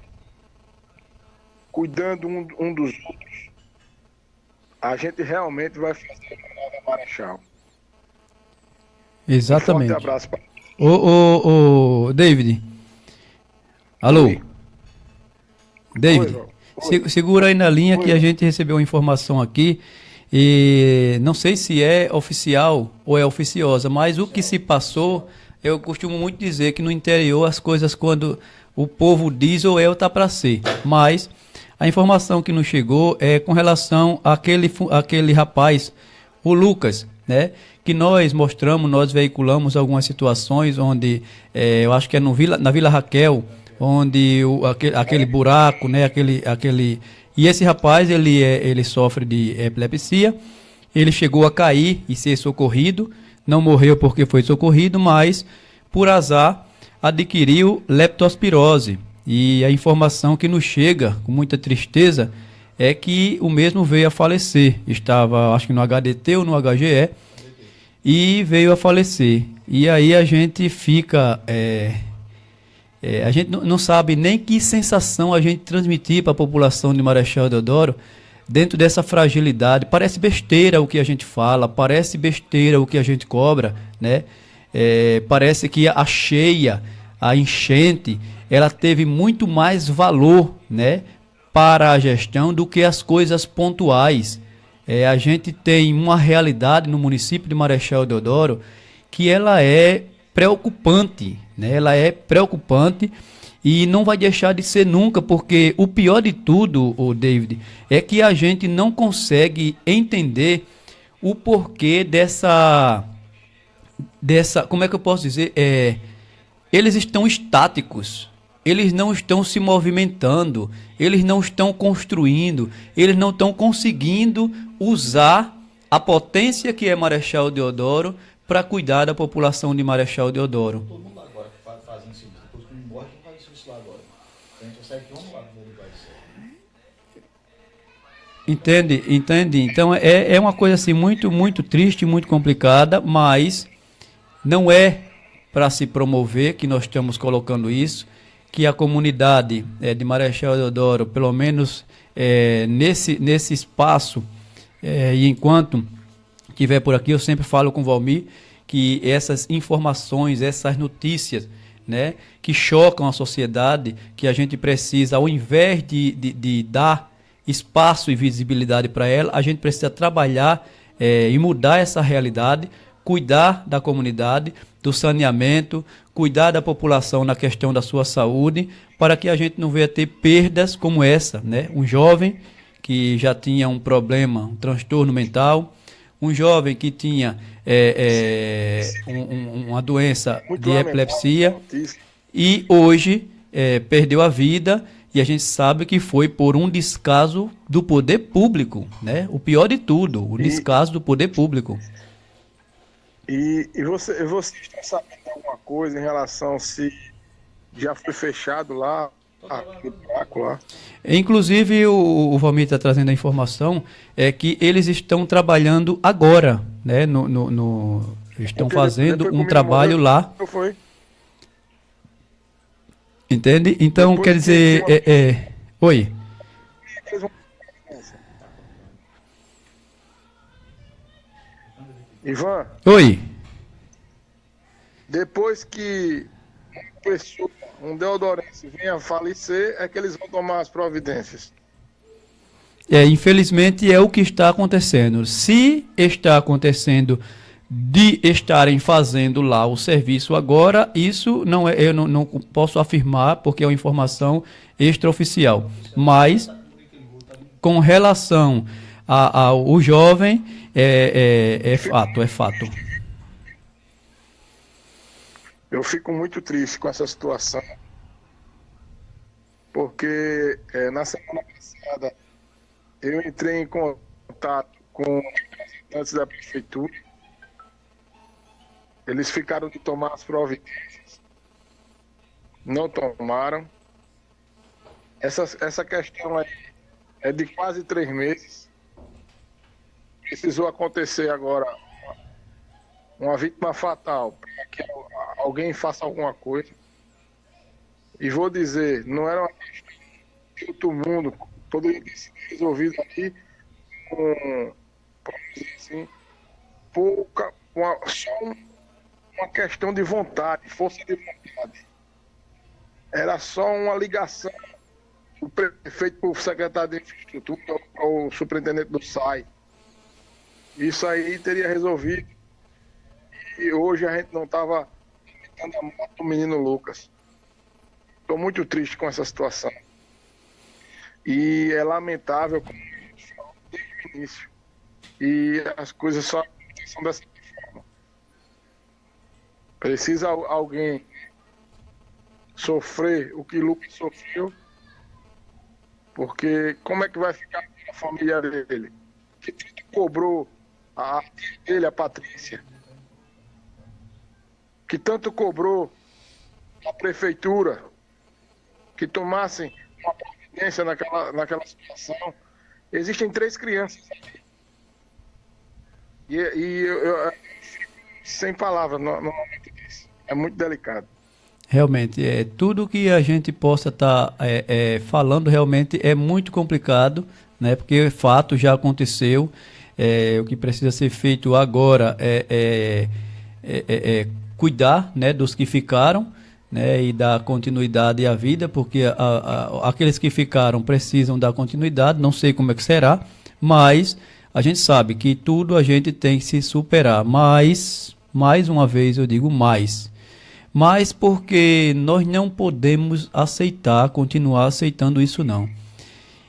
cuidando um dos outros, a gente realmente vai fazer uma nova Marechal. Exatamente. Um forte abraço para Ô, David. Alô? Oi. David. Oi. Segura aí na linha que a gente recebeu uma informação aqui e não sei se é oficial ou é oficiosa, mas o que se passou, eu costumo muito dizer que no interior as coisas, quando o povo diz ou tá para ser, mas a informação que nos chegou é com relação àquele rapaz, o Lucas, né? Que nós mostramos, nós veiculamos algumas situações onde, eu acho que é na Vila Raquel, onde aquele buraco, né, e esse rapaz, ele sofre de epilepsia, ele chegou a cair e ser socorrido, não morreu porque foi socorrido, mas por azar adquiriu leptospirose, e a informação que nos chega com muita tristeza é que o mesmo veio a falecer, estava acho que no HDT ou no HGE, e veio a falecer, e aí a gente fica... a gente não sabe nem que sensação a gente transmitir para a população de Marechal Deodoro dentro dessa fragilidade. Parece besteira o que a gente fala, parece besteira o que a gente cobra, né? Parece que a cheia, a enchente, ela teve muito mais valor, né, para a gestão do que as coisas pontuais. A gente tem uma realidade no município de Marechal Deodoro que ela é preocupante, né? Ela é preocupante e não vai deixar de ser nunca, porque o pior de tudo, o David, é que a gente não consegue entender o porquê dessa, como é que eu posso dizer, eles estão estáticos, eles não estão se movimentando, eles não estão construindo, eles não estão conseguindo usar a potência que é Marechal Deodoro para cuidar da população de Marechal Deodoro. Todo mundo agora fazendo isso, depois que não morre, não faz isso lá agora. A gente consegue que vamos lá verificar isso. Entende? Então é uma coisa assim muito, muito triste, muito complicada, mas não é para se promover que nós estamos colocando isso, que a comunidade de Marechal Deodoro, pelo menos nesse espaço, e enquanto estiver por aqui, eu sempre falo com o Valmir que essas informações, essas notícias, né, que chocam a sociedade, que a gente precisa, ao invés de dar espaço e visibilidade para ela, a gente precisa trabalhar e mudar essa realidade, cuidar da comunidade, do saneamento, cuidar da população na questão da sua saúde, para que a gente não venha ter perdas como essa, né? Um jovem que já tinha um problema, um transtorno mental, um jovem que tinha uma doença de epilepsia e hoje perdeu a vida E a gente sabe que foi por um descaso do poder público, né? O pior de tudo, o descaso do poder público. E você está sabendo alguma coisa em relação se já foi fechado lá, aquele buraco lá? Inclusive, o Valmir está trazendo a informação que eles estão trabalhando agora, né? Estão fazendo um trabalho lá. Foi. Entende? Então, Depois quer dizer... Oi. Ivan, Oi. depois que uma pessoa, um deodorense, venha a falecer, é que eles vão tomar as providências. Infelizmente é o que está acontecendo. Se está acontecendo de estarem fazendo lá o serviço agora, isso não é, eu não posso afirmar porque é uma informação extraoficial. Mas com relação ao jovem, é fato, é fato. Eu fico muito triste com essa situação, porque na semana passada eu entrei em contato com representantes da prefeitura. Eles ficaram de tomar as providências, não tomaram. Essa questão aí é de quase 3 meses. Precisou acontecer agora uma vítima fatal para que alguém faça alguma coisa. E vou dizer, não era uma questão de outro mundo, poderia ter sido resolvido aqui com, vamos dizer assim, só uma questão de vontade, força de vontade. Era só uma ligação do prefeito para o secretário de infraestrutura ou o superintendente do SAI. Isso aí teria resolvido. E hoje a gente não estava limitando a morte do menino Lucas. Estou muito triste com essa situação. E é lamentável, como a gente falou desde o início. E as coisas só acontecem dessa forma. Precisa alguém sofrer o que Lucas sofreu, porque como é que vai ficar a família dele? Que tanto cobrou a dele, a Patrícia? Que tanto cobrou a prefeitura que tomassem uma providência naquela situação? Existem 3 crianças aqui. E eu fico sem palavras no momento desse. É muito delicado. Realmente, tudo que a gente possa estar falando realmente é muito complicado, né? Porque o fato já aconteceu. O que precisa ser feito agora é cuidar, né, dos que ficaram, né, e dar continuidade à vida, porque aqueles que ficaram precisam dar continuidade. Não sei como é que será, mas a gente sabe que tudo a gente tem que se superar. Mas, mais uma vez eu digo mais. Mas porque nós não podemos continuar aceitando isso não.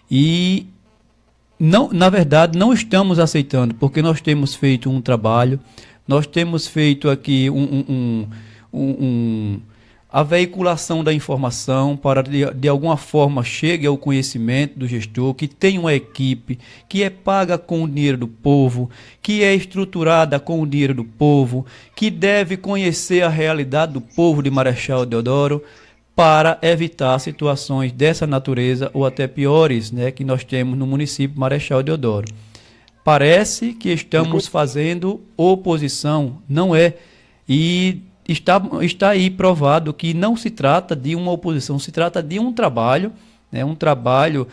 E, não, na verdade, não estamos aceitando, porque nós temos feito um trabalho, nós temos feito aqui a veiculação da informação para de alguma forma chegue ao conhecimento do gestor, que tem uma equipe que é paga com o dinheiro do povo, que é estruturada com o dinheiro do povo, que deve conhecer a realidade do povo de Marechal Deodoro para evitar situações dessa natureza ou até piores, né, que nós temos no município de Marechal Deodoro. Parece que estamos fazendo oposição, não é? E está aí provado que não se trata de uma oposição, se trata de um trabalho, né, um trabalho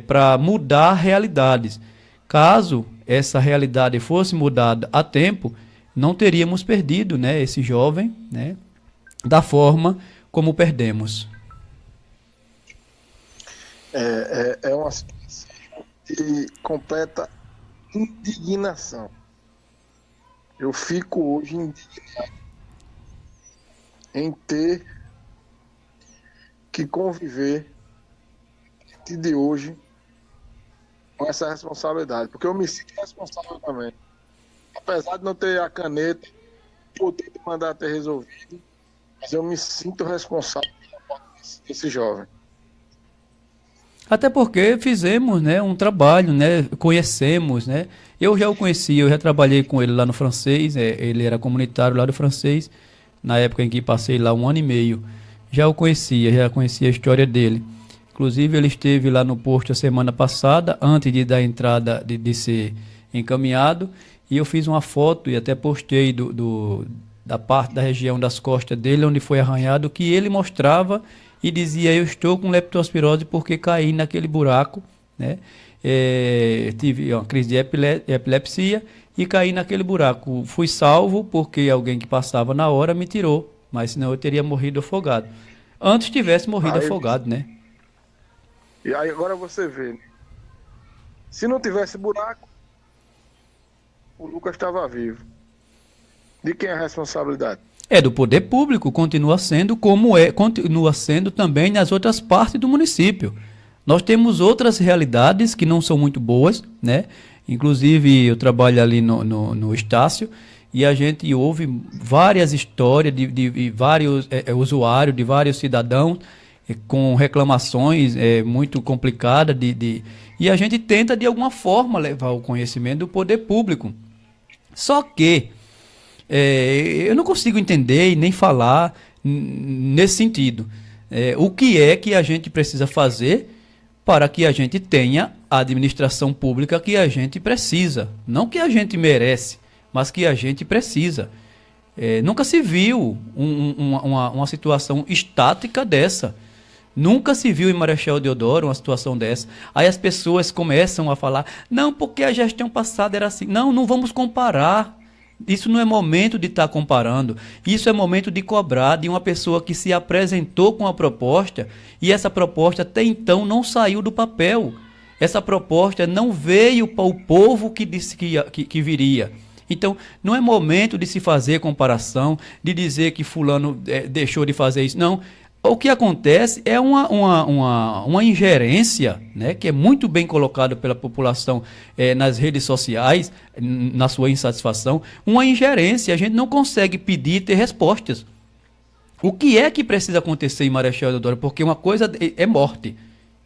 para mudar realidades. Caso essa realidade fosse mudada a tempo, não teríamos perdido, né, esse jovem, né, da forma como perdemos. É uma situação de completa indignação. Eu fico hoje indignado em ter que conviver a partir de hoje com essa responsabilidade, porque eu me sinto responsável também. Apesar de não ter a caneta, poder de mandar ter resolvido, mas eu me sinto responsável pela morte desse jovem. Até porque fizemos, né, um trabalho, né, conhecemos, né. Eu já o conhecia, eu já trabalhei com ele lá no Francês, ele era comunitário lá do Francês, na época em que passei lá 1 ano e meio. Já o conhecia, já conhecia a história dele. Inclusive ele esteve lá no posto a semana passada, antes de dar entrada, de ser encaminhado, e eu fiz uma foto e até postei da parte da região das costas dele, onde foi arranhado, que ele mostrava e dizia: eu estou com leptospirose porque caí naquele buraco, né? Tive uma crise de epilepsia e caí naquele buraco. Fui salvo porque alguém que passava na hora me tirou, mas senão eu teria morrido afogado. Antes tivesse morrido afogado, né? E aí agora você vê, né? Se não tivesse buraco, o Lucas estava vivo. De quem é a responsabilidade? É do poder público, continua sendo continua sendo também nas outras partes do município. Nós temos outras realidades que não são muito boas, né? Inclusive eu trabalho ali no Estácio e a gente ouve várias histórias de vários usuários, de vários cidadãos com reclamações muito complicadas e a gente tenta de alguma forma levar o conhecimento do poder público. Só que eu não consigo entender e nem falar nesse sentido. O que é que a gente precisa fazer para que a gente tenha a administração pública que a gente precisa? Não que a gente merece, mas que a gente precisa. Nunca se viu uma situação estática dessa. Nunca se viu em Marechal Deodoro uma situação dessa. Aí as pessoas começam a falar: não, porque a gestão passada era assim. Não, não vamos comparar. Isso não é momento de estar comparando. Isso é momento de cobrar de uma pessoa que se apresentou com a proposta e essa proposta até então não saiu do papel. Essa proposta não veio para o povo que disse que viria. Então, não é momento de se fazer comparação, de dizer que fulano deixou de fazer isso. Não. O que acontece é uma ingerência, né, que é muito bem colocado pela população nas redes sociais, na sua insatisfação, uma ingerência. A gente não consegue pedir e ter respostas. O que é que precisa acontecer em Marechal Deodoro? Porque uma coisa é morte,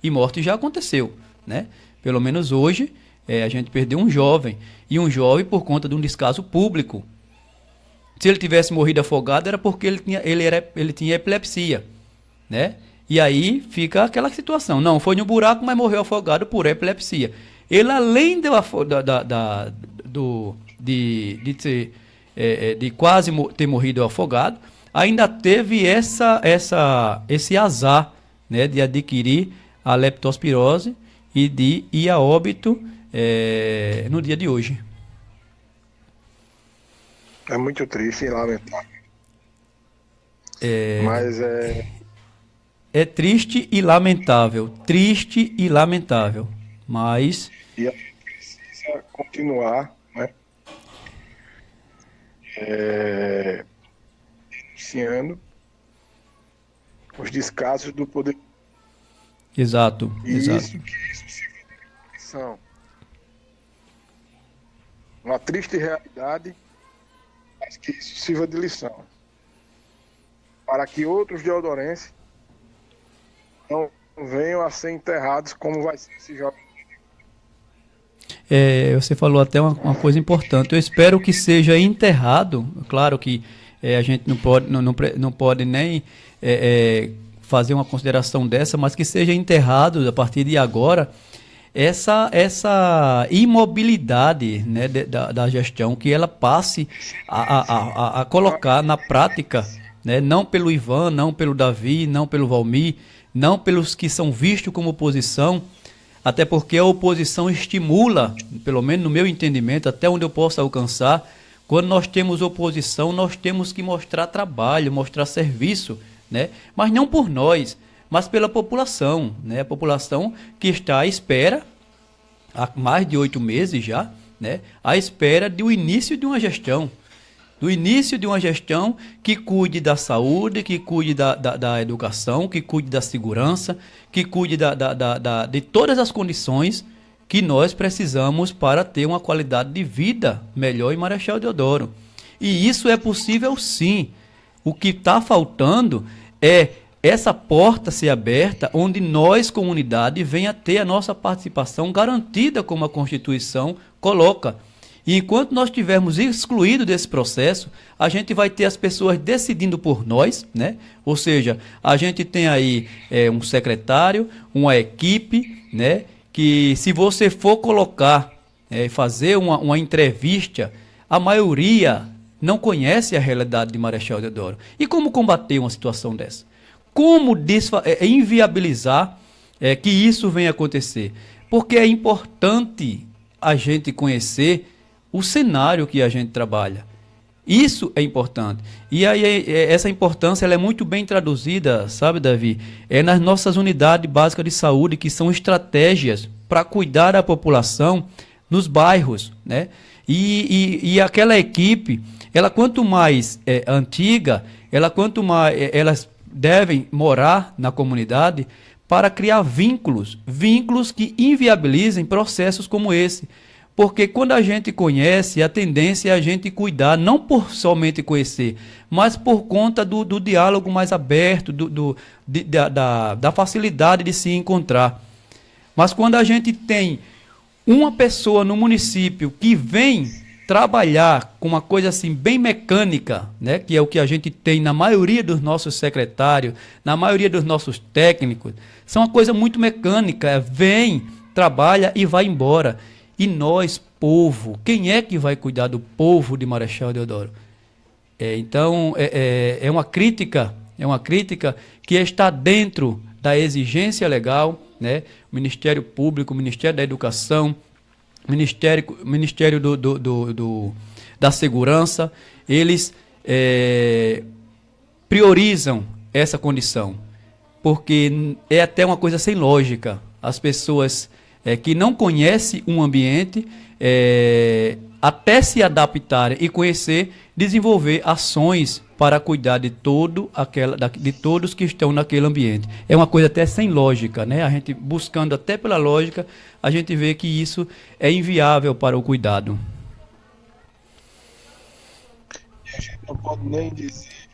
e morte já aconteceu, né? Pelo menos hoje a gente perdeu um jovem, e um jovem por conta de um descaso público. Se ele tivesse morrido afogado era porque ele tinha epilepsia, né? E aí fica aquela situação. Não, foi no buraco, mas morreu afogado por epilepsia. Ele, além de quase ter morrido afogado, ainda teve esse azar, né, de adquirir a leptospirose e de ir a óbito no dia de hoje. É muito triste e lamentável. Mas é triste e lamentável. Triste e lamentável. Mas e a gente precisa continuar, né? Denunciando os descasos do poder. Exato. E exato. isso sirva de lição. Uma triste realidade, mas que isso sirva de lição. Para que outros deodorenses não venham a ser enterrados como vai ser esse jovem. Você falou até uma coisa importante. Eu espero que seja enterrado. Claro que a gente não pode nem fazer uma consideração dessa, mas que seja enterrado a partir de agora essa imobilidade, né, da gestão, que ela passe a colocar na prática, né, não pelo Ivan, não pelo Davi, não pelo Valmir, não pelos que são vistos como oposição, até porque a oposição estimula, pelo menos no meu entendimento, até onde eu posso alcançar. Quando nós temos oposição, nós temos que mostrar trabalho, mostrar serviço, né? Mas não por nós, mas pela população, né? A população que está à espera, há mais de 8 meses já, né? À espera do início de uma gestão. Do início de uma gestão que cuide da saúde, que cuide da educação, que cuide da segurança, que cuide de todas as condições que nós precisamos para ter uma qualidade de vida melhor em Marechal Deodoro. E isso é possível sim. O que está faltando é essa porta ser aberta, onde nós, comunidade, venha ter a nossa participação garantida como a Constituição coloca. E enquanto nós estivermos excluídos desse processo, a gente vai ter as pessoas decidindo por nós, né? Ou seja, a gente tem aí um secretário, uma equipe, né? Que se você for colocar, fazer uma entrevista, a maioria não conhece a realidade de Marechal Deodoro. E como combater uma situação dessa? Como inviabilizar que isso venha acontecer? Porque é importante a gente conhecer o cenário que a gente trabalha. Isso é importante. E aí essa importância ela é muito bem traduzida, sabe, Davi? Nas nossas unidades básicas de saúde, que são estratégias para cuidar da população nos bairros, né? E aquela equipe, ela quanto mais antiga, quanto mais elas devem morar na comunidade para criar vínculos que inviabilizem processos como esse. Porque quando a gente conhece, a tendência é a gente cuidar, não por somente conhecer, mas por conta do diálogo mais aberto, da facilidade de se encontrar. Mas quando a gente tem uma pessoa no município que vem trabalhar com uma coisa assim bem mecânica, né, que é o que a gente tem na maioria dos nossos secretários, na maioria dos nossos técnicos, são uma coisa muito mecânica, vem, trabalha e vai embora. E nós, povo, quem é que vai cuidar do povo de Marechal Deodoro? Então, é uma crítica que está dentro da exigência legal, né? O Ministério Público, o Ministério da Educação, o Ministério da Segurança, eles priorizam essa condição, porque é até uma coisa sem lógica. As pessoas que não conhecem um ambiente, até se adaptarem e conhecer, desenvolver ações para cuidar de todos que estão naquele ambiente. É uma coisa até sem lógica, né? A gente buscando até pela lógica, a gente vê que isso é inviável para o cuidado. E a gente não pode nem dizer,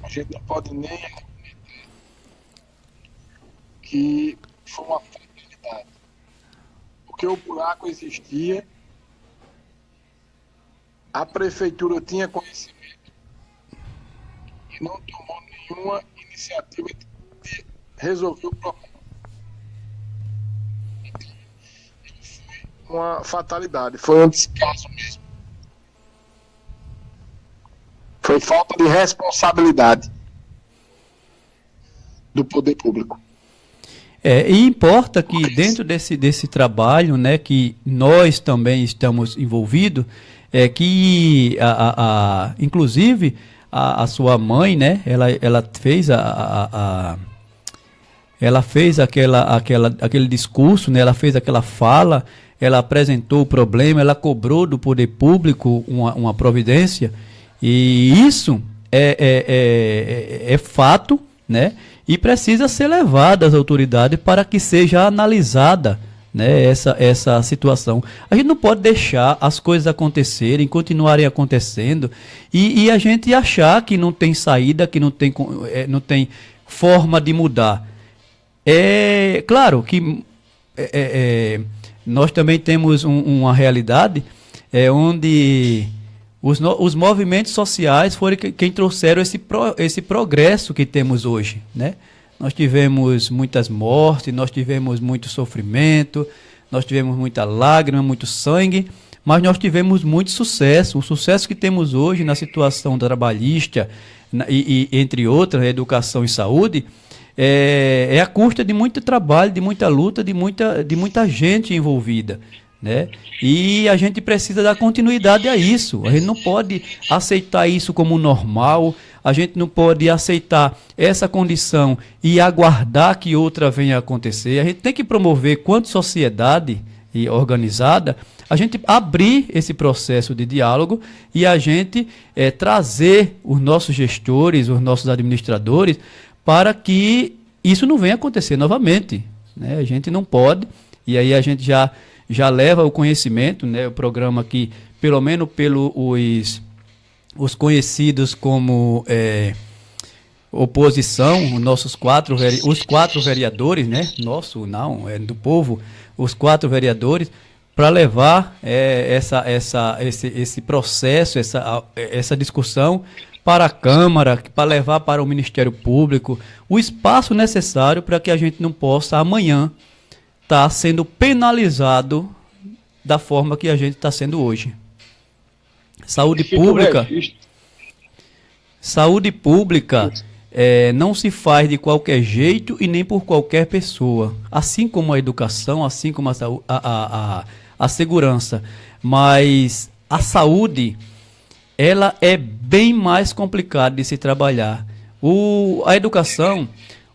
a gente não pode nem que foi uma fatalidade. Porque o buraco existia, a prefeitura tinha conhecimento e não tomou nenhuma iniciativa de resolver o problema. Foi uma fatalidade, foi um descaso mesmo. Foi falta de responsabilidade do poder público. E importa que dentro desse trabalho, né, que nós também estamos envolvidos, que inclusive a sua mãe, né, ela fez aquele discurso, né, ela fez aquela fala, ela apresentou o problema, ela cobrou do poder público uma providência, e isso é fato, né? E precisa ser levado às autoridades para que seja analisada, né, essa situação. A gente não pode deixar as coisas acontecerem, continuarem acontecendo, e a gente achar que não tem saída, que não tem forma de mudar. É claro que nós também temos uma realidade onde os movimentos sociais foram quem trouxeram esse progresso que temos hoje, né? Nós tivemos muitas mortes, nós tivemos muito sofrimento, nós tivemos muita lágrima, muito sangue, mas nós tivemos muito sucesso. O sucesso que temos hoje na situação trabalhista, e entre outras, educação e saúde, é a custa de muito trabalho, de muita luta, de muita gente envolvida, né? E a gente precisa dar continuidade a isso. A gente não pode aceitar isso como normal, a gente não pode aceitar essa condição e aguardar que outra venha a acontecer. A gente tem que promover, quanto sociedade e organizada, a gente abrir esse processo de diálogo e a gente trazer os nossos gestores, os nossos administradores, para que isso não venha a acontecer novamente, né? A gente não pode, e aí a gente já leva o conhecimento, né? O programa aqui, pelo menos pelos os conhecidos como oposição, os quatro vereadores, né? Nosso não, é do povo, os 4 vereadores, para levar esse processo, essa discussão para a Câmara, para levar para o Ministério Público, o espaço necessário para que a gente não possa amanhã estar sendo penalizado da forma que a gente está sendo hoje. Saúde pública não se faz de qualquer jeito e nem por qualquer pessoa. Assim como a educação, assim como a segurança. Mas a saúde, ela é bem mais complicada de se trabalhar. A educação,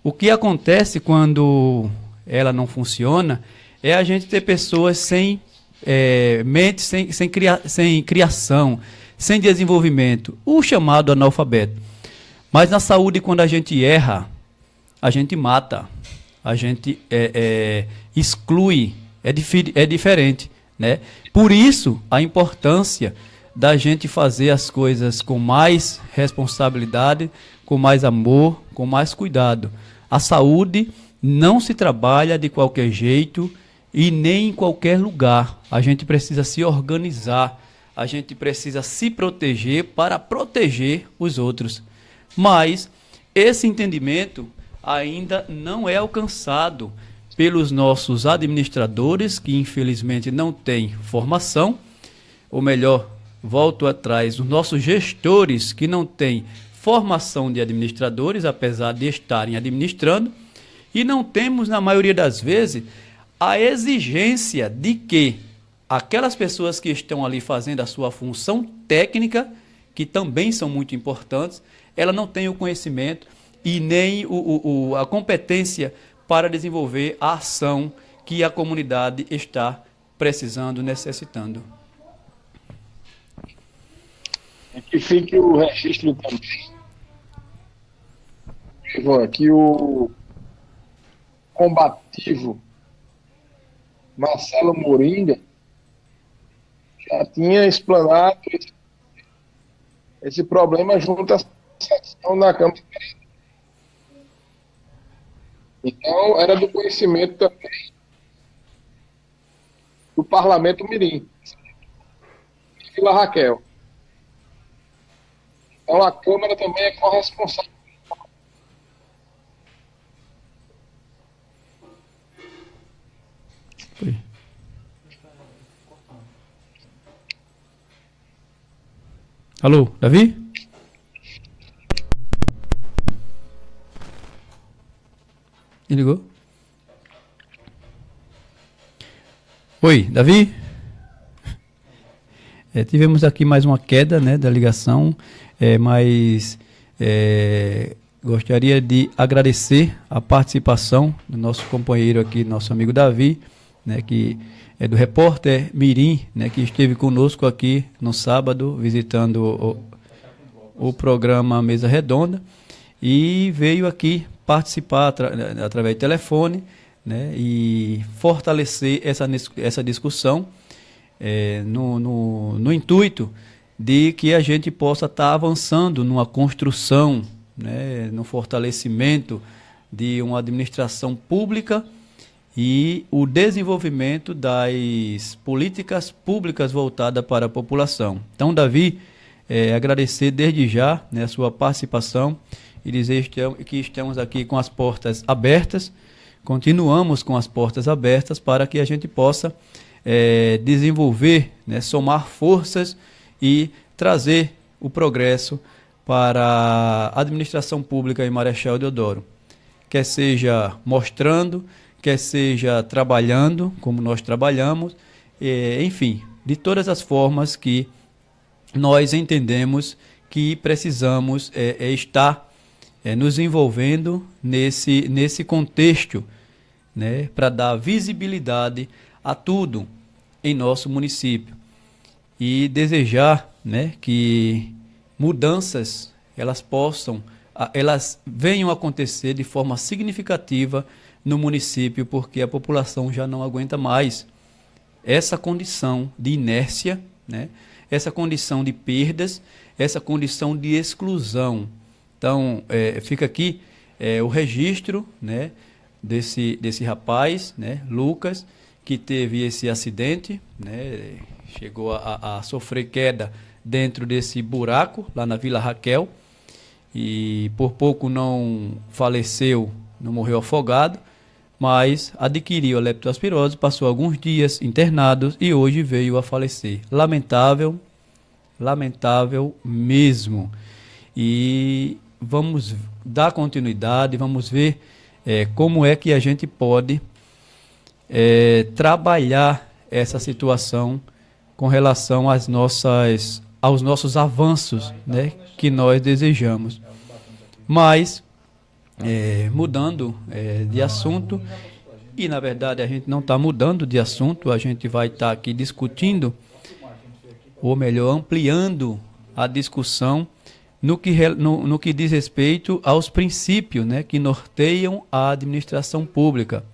o que acontece quando ela não funciona, é a gente ter pessoas sem mente, sem criação, sem desenvolvimento, o chamado analfabeto. Mas na saúde, quando a gente erra, a gente mata, a gente exclui, é diferente, né? Por isso, a importância da gente fazer as coisas com mais responsabilidade, com mais amor, com mais cuidado. A saúde não se trabalha de qualquer jeito e nem em qualquer lugar. A gente precisa se organizar, a gente precisa se proteger para proteger os outros. Mas esse entendimento ainda não é alcançado pelos nossos administradores, que infelizmente não têm formação, ou melhor, volto atrás, os nossos gestores, que não têm formação de administradores, apesar de estarem administrando, e não temos, na maioria das vezes, a exigência de que aquelas pessoas que estão ali fazendo a sua função técnica, que também são muito importantes, ela não tem o conhecimento e nem a competência para desenvolver a ação que a comunidade está precisando, necessitando. Que fique o registro também, que o combativo Marcelo Moringa já tinha explanado esse problema junto à sessão da Câmara. Então, era do conhecimento também do Parlamento Mirim, Vila Raquel. Então, a Câmara também é corresponsável. Alô, Davi? Me ligou? Oi, Davi? Tivemos aqui mais uma queda, né, da ligação, mas gostaria de agradecer a participação do nosso companheiro aqui, nosso amigo Davi, né, que é do Repórter Mirim, né, que esteve conosco aqui no sábado, visitando o programa Mesa Redonda, e veio aqui participar através de telefone, né, e fortalecer essa discussão no intuito de que a gente possa estar avançando numa construção, né, no fortalecimento de uma administração pública e o desenvolvimento das políticas públicas voltadas para a população. Então, Davi, agradecer desde já, né, a sua participação e dizer que estamos aqui com as portas abertas, continuamos com as portas abertas para que a gente possa desenvolver, né, somar forças e trazer o progresso para a administração pública em Marechal Deodoro. Quer seja mostrando, quer seja trabalhando, como nós trabalhamos, enfim, de todas as formas que nós entendemos que precisamos estar nos envolvendo nesse contexto, né, para dar visibilidade a tudo em nosso município e desejar, né, que mudanças elas venham a acontecer de forma significativa no município, porque a população já não aguenta mais essa condição de inércia, né, essa condição de perdas, essa condição de exclusão. Então, fica aqui o registro, né, desse rapaz, né, Lucas, que teve esse acidente, né, chegou a sofrer queda dentro desse buraco, lá na Vila Raquel, e por pouco não faleceu, não morreu afogado, mas adquiriu a leptospirose, passou alguns dias internado e hoje veio a falecer. Lamentável, lamentável mesmo. E vamos dar continuidade, vamos ver como é que a gente pode trabalhar essa situação com relação aos nossos avanços, né, que nós desejamos. Mas, mudando de assunto, e na verdade a gente não está mudando de assunto, a gente vai estar aqui discutindo, ou melhor, ampliando a discussão no que diz respeito aos princípios, né, que norteiam a administração pública,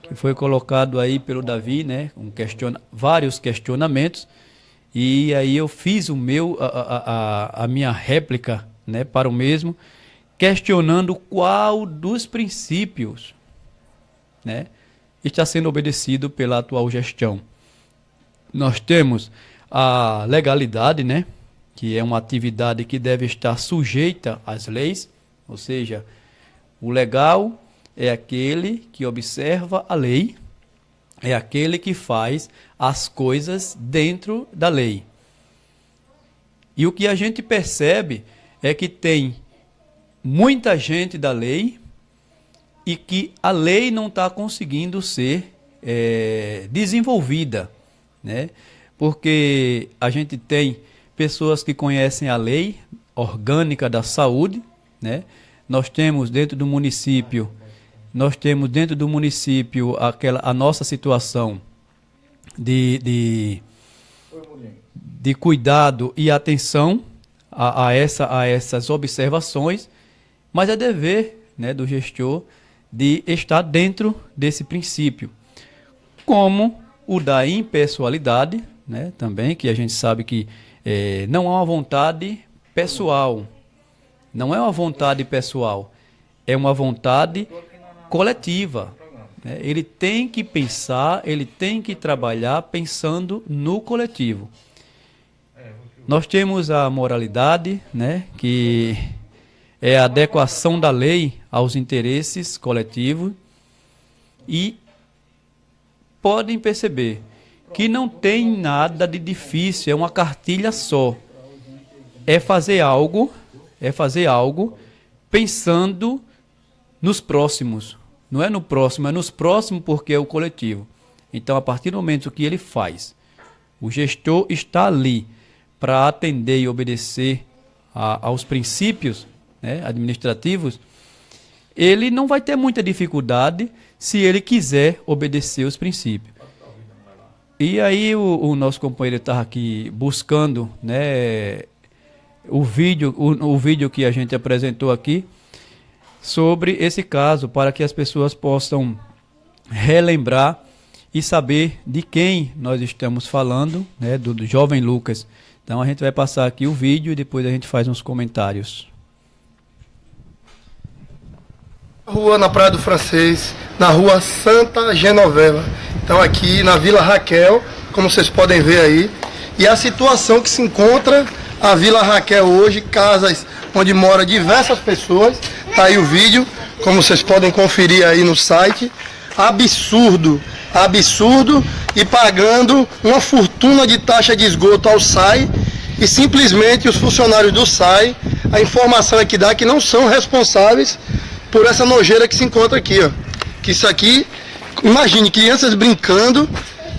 que foi colocado aí pelo Davi, né, vários questionamentos, e aí eu fiz a minha réplica, né, para o mesmo, questionando qual dos princípios, né, está sendo obedecido pela atual gestão. Nós temos a legalidade, né, que é uma atividade que deve estar sujeita às leis, ou seja, o legal é aquele que observa a lei, é aquele que faz as coisas dentro da lei. E o que a gente percebe é que tem muita gente da lei e que a lei não está conseguindo ser desenvolvida, né? Porque a gente tem pessoas que conhecem a lei orgânica da saúde, né? Nós temos dentro do município a nossa situação de cuidado e atenção a essas observações, mas é dever, né, do gestor de estar dentro desse princípio, como o da impessoalidade, né, também, que a gente sabe que não é uma vontade pessoal, não é uma vontade pessoal, é uma vontade coletiva. Né? Ele tem que pensar, ele tem que trabalhar pensando no coletivo. Nós temos a moralidade, né, que é a adequação da lei aos interesses coletivos, e podem perceber que não tem nada de difícil, é uma cartilha só. É fazer algo pensando nos próximos. Não é no próximo, é nos próximos, porque é o coletivo. Então, a partir do momento que ele faz, o gestor está ali para atender e obedecer aos princípios, né, administrativos, ele não vai ter muita dificuldade se ele quiser obedecer os princípios. E aí o nosso companheiro estava aqui buscando, né, o vídeo que a gente apresentou aqui sobre esse caso, para que as pessoas possam relembrar e saber de quem nós estamos falando, né, do jovem Lucas. Então a gente vai passar aqui o vídeo e depois a gente faz uns comentários. Rua na Praia do Francês, na rua Santa Genoveva. Então aqui na Vila Raquel, como vocês podem ver aí, e a situação que se encontra a Vila Raquel hoje, casas onde moram diversas pessoas. Tá aí o vídeo, como vocês podem conferir aí no site. Absurdo, absurdo, e pagando uma fortuna de taxa de esgoto ao SAI, e simplesmente os funcionários do SAI, a informação é que dá que não são responsáveis por essa nojeira que se encontra aqui, ó. Que isso aqui, imagine, crianças brincando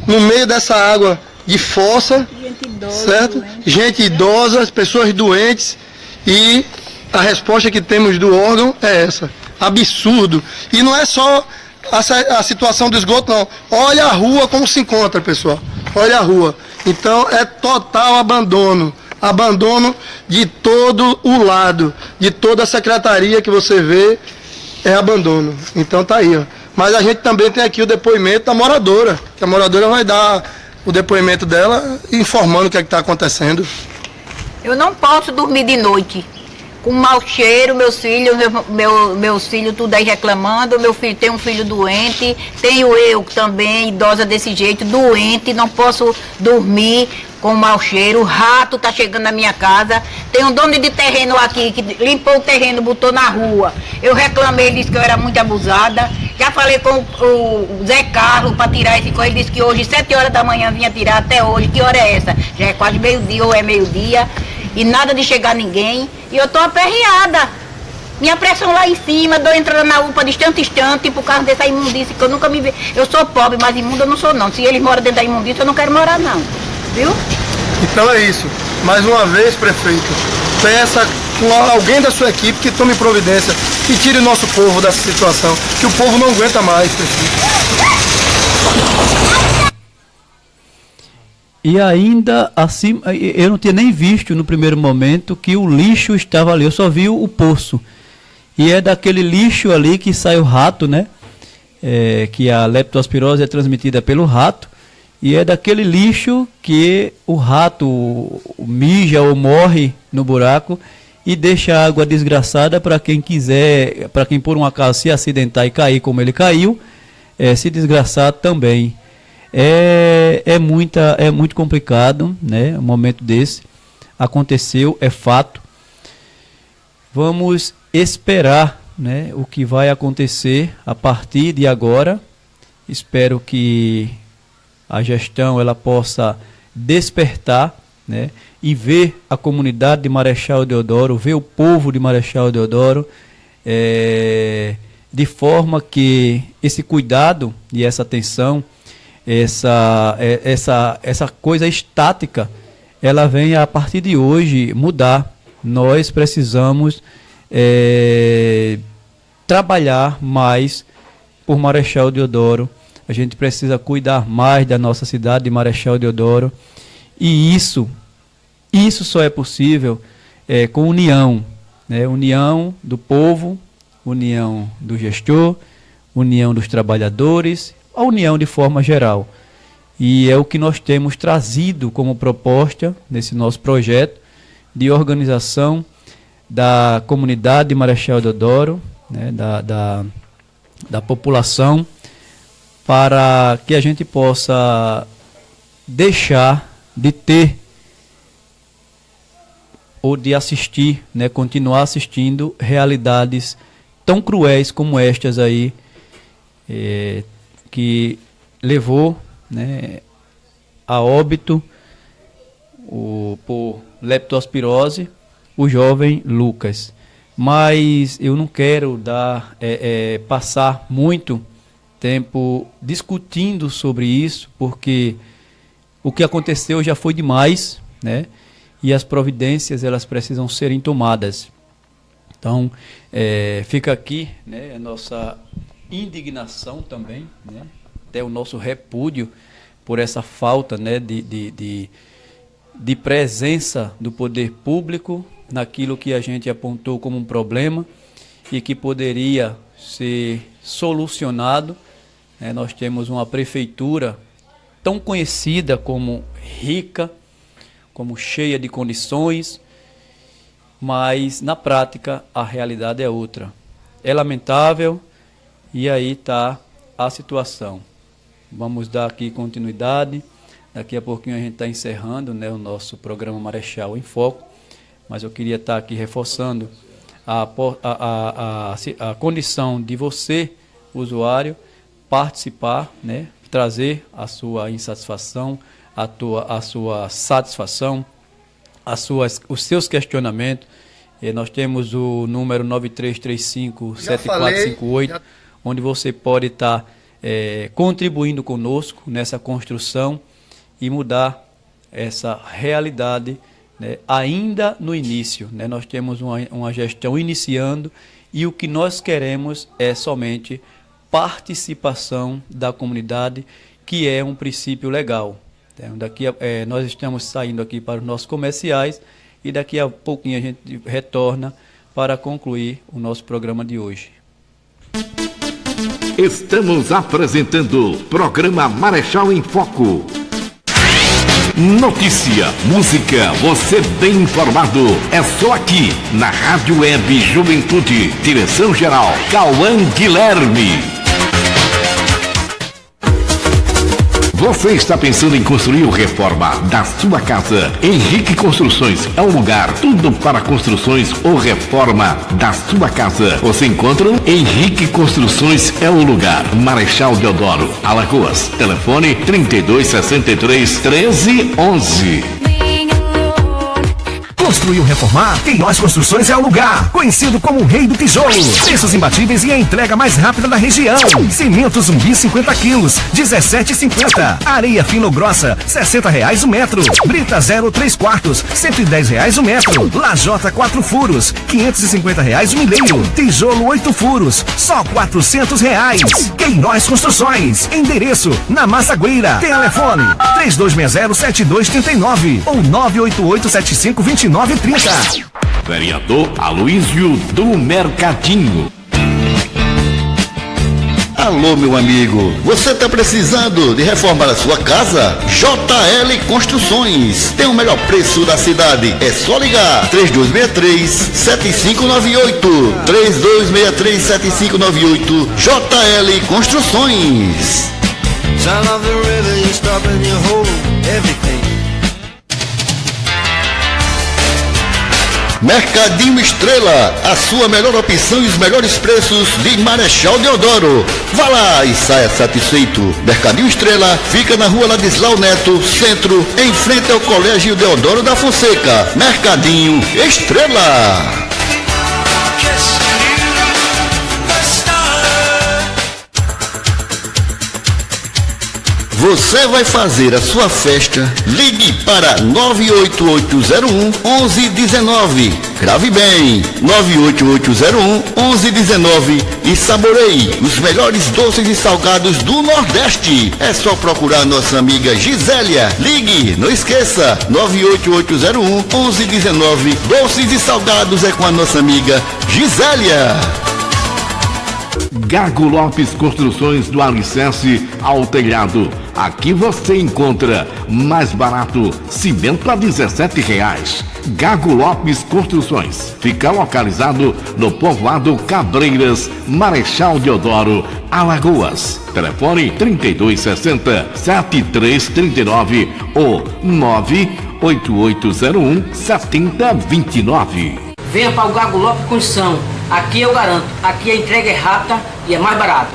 no meio dessa água de fossa, gente idosa, certo? Doente. Gente idosa, pessoas doentes, e a resposta que temos do órgão é essa: absurdo. E não é só a situação do esgoto, não. Olha a rua como se encontra, pessoal. Olha a rua. Então é total abandono. Abandono de todo o lado, de toda a secretaria que você vê, é abandono. Então tá aí, ó. Mas a gente também tem aqui o depoimento da moradora, que a moradora vai dar o depoimento dela informando o que é que está acontecendo. Eu não posso dormir de noite. com mau cheiro, meus filhos, meus filhos tudo aí reclamando, meu filho tem um filho doente, tenho eu também, idosa desse jeito, doente, não posso dormir com mau cheiro, o rato tá chegando na minha casa, tem um dono de terreno aqui que limpou o terreno, botou na rua, eu reclamei, ele disse que eu era muito abusada, já falei com o Zé Carlos para tirar esse coisa, ele disse que hoje 7 horas da manhã vinha tirar até hoje, que hora é essa? Já é quase meio-dia ou é meio-dia, e nada de chegar ninguém, e eu tô aperreada. Minha pressão lá em cima, dou entrando na UPA de instante em instante, por causa dessa imundícia que eu nunca me vejo. Eu sou pobre, mas imunda eu não sou não. Se eles moram dentro da imundícia, eu não quero morar não. Viu? Então é isso. Mais uma vez, prefeito, peça com alguém da sua equipe que tome providência e tire o nosso povo dessa situação, que o povo não aguenta mais, prefeito. E ainda assim, eu não tinha nem visto no primeiro momento que o lixo estava ali, eu só vi o poço. E é daquele lixo ali que sai o rato, né? Que a leptospirose é transmitida pelo rato. E é daquele lixo que o rato mija ou morre no buraco e deixa a água desgraçada para quem quiser, para quem por um acaso se acidentar e cair como ele caiu, se desgraçar também. É muito complicado, né? Um momento desse aconteceu, é fato. Vamos esperar, né, o que vai acontecer a partir de agora. Espero que a gestão ela possa despertar, né, e ver a comunidade de Marechal Deodoro, ver o povo de Marechal Deodoro, de forma que esse cuidado e essa atenção, essa coisa estática, ela vem a partir de hoje mudar. Nós precisamos trabalhar mais por Marechal Deodoro, a gente precisa cuidar mais da nossa cidade de Marechal Deodoro, e isso só é possível com união, né? União do povo, união do gestor, união dos trabalhadores, a união de forma geral. E é o que nós temos trazido como proposta nesse nosso projeto de organização da comunidade de Marechal Deodoro, né, da população, para que a gente possa deixar de ter ou de assistir, né, continuar assistindo realidades tão cruéis como estas aí, que levou, né, a óbito por leptospirose o jovem Lucas. Mas eu não quero passar muito tempo discutindo sobre isso, porque o que aconteceu já foi demais, né? E as providências elas precisam serem tomadas. Então, fica aqui, né, a nossa indignação também, né, até o nosso repúdio por essa falta, né, de presença do poder público naquilo que a gente apontou como um problema e que poderia ser solucionado. Nós temos uma prefeitura tão conhecida como rica, como cheia de condições, mas na prática a realidade é outra. É lamentável. E aí está a situação. Vamos dar aqui continuidade. Daqui a pouquinho a gente está encerrando, né, o nosso programa Marechal em Foco. Mas eu queria estar aqui reforçando a condição de você, usuário, participar, né, trazer a sua insatisfação, a sua satisfação, os seus questionamentos. Nós temos o número 9335-7458, onde você pode estar contribuindo conosco nessa construção e mudar essa realidade, né, ainda no início. Né? Nós temos uma gestão iniciando e o que nós queremos é somente participação da comunidade, que é um princípio legal. Então, nós estamos saindo aqui para os nossos comerciais e daqui a pouquinho a gente retorna para concluir o nosso programa de hoje. Estamos apresentando o programa Marechal em Foco. Notícia, música, você bem informado. É só aqui, na Rádio Web Juventude. Direção-geral, Cauã Guilherme. Você está pensando em construir ou reforma da sua casa? Henrique Construções é o lugar, tudo para construções ou reforma da sua casa. Você encontra Henrique Construções é o lugar. Marechal Deodoro, Alagoas. Telefone 3263-1311. Construir ou reformar? Queiroz Construções é o lugar. Conhecido como o rei do tijolo. Preços imbatíveis e a entrega mais rápida da região. Cimento Zumbi 50 quilos, R$17,50. Areia fina ou grossa, R$60 o metro. Brita 0,3/4, R$110 o metro. Lajota 4 furos, R$550 o milheiro. Tijolo 8 furos, só R$400. Queiroz Construções. Endereço na Massagueira. Telefone 3260-7239 ou 988752930. Vereador Aloísio do Mercadinho. Alô, meu amigo, você está precisando de reformar a sua casa? JL Construções tem o melhor preço da cidade. É só ligar 3263-7598. 3263-7598. JL Construções. Mercadinho Estrela, a sua melhor opção e os melhores preços de Marechal Deodoro. Vá lá e saia satisfeito. Mercadinho Estrela fica na rua Ladislau Neto, centro, em frente ao Colégio Deodoro da Fonseca. Mercadinho Estrela. Você vai fazer a sua festa? Ligue para 98801-1119. Grave bem, 98801-1119 e saboreie os melhores doces e salgados do Nordeste. É só procurar nossa amiga Gisélia. Ligue, não esqueça, 98801-1119. Doces e salgados é com a nossa amiga Gisélia. Gago Lopes Construções, do alicerce ao telhado. Aqui você encontra mais barato, cimento a R$17. Gago Lopes Construções. Fica localizado no povoado Cabreiras, Marechal Deodoro, Alagoas. Telefone 3260-7339 ou 98801-7029. Venha para o Gago Lopes Construção. Aqui eu garanto. Aqui a entrega é rápida e é mais barato.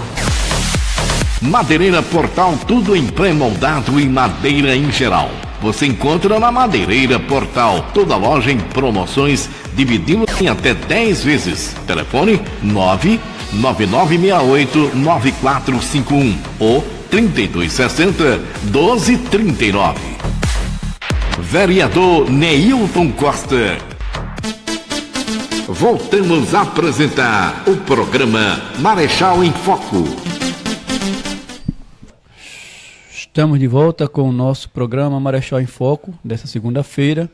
Madeireira Portal, tudo em pré-moldado e madeira em geral. Você encontra na Madeireira Portal, toda loja em promoções, dividindo em até 10 vezes. Telefone 99968-9451 ou 3260-1239. Vereador Neilton Costa. Voltamos a apresentar o programa Marechal em Foco. Estamos de volta com o nosso programa Marechal em Foco, dessa segunda-feira.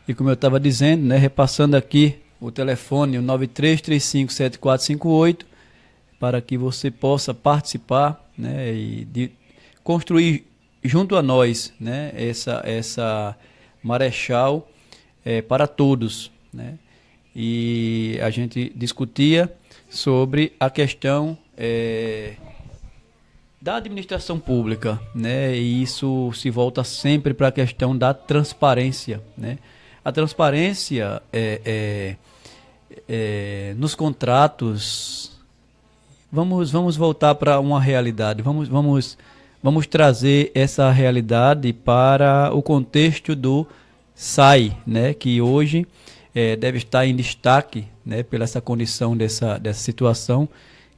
E como eu estava dizendo, né, repassando aqui o telefone, o 93357458, para que você possa participar, né, e de construir junto a nós, né, essa Marechal para todos, né? E a gente discutia sobre a questão da administração pública, né? E isso se volta sempre para a questão da transparência, né? A transparência nos contratos. Vamos voltar para uma realidade. Vamos trazer essa realidade para o contexto do SAI, né? Que hoje deve estar em destaque, né, pela essa condição dessa situação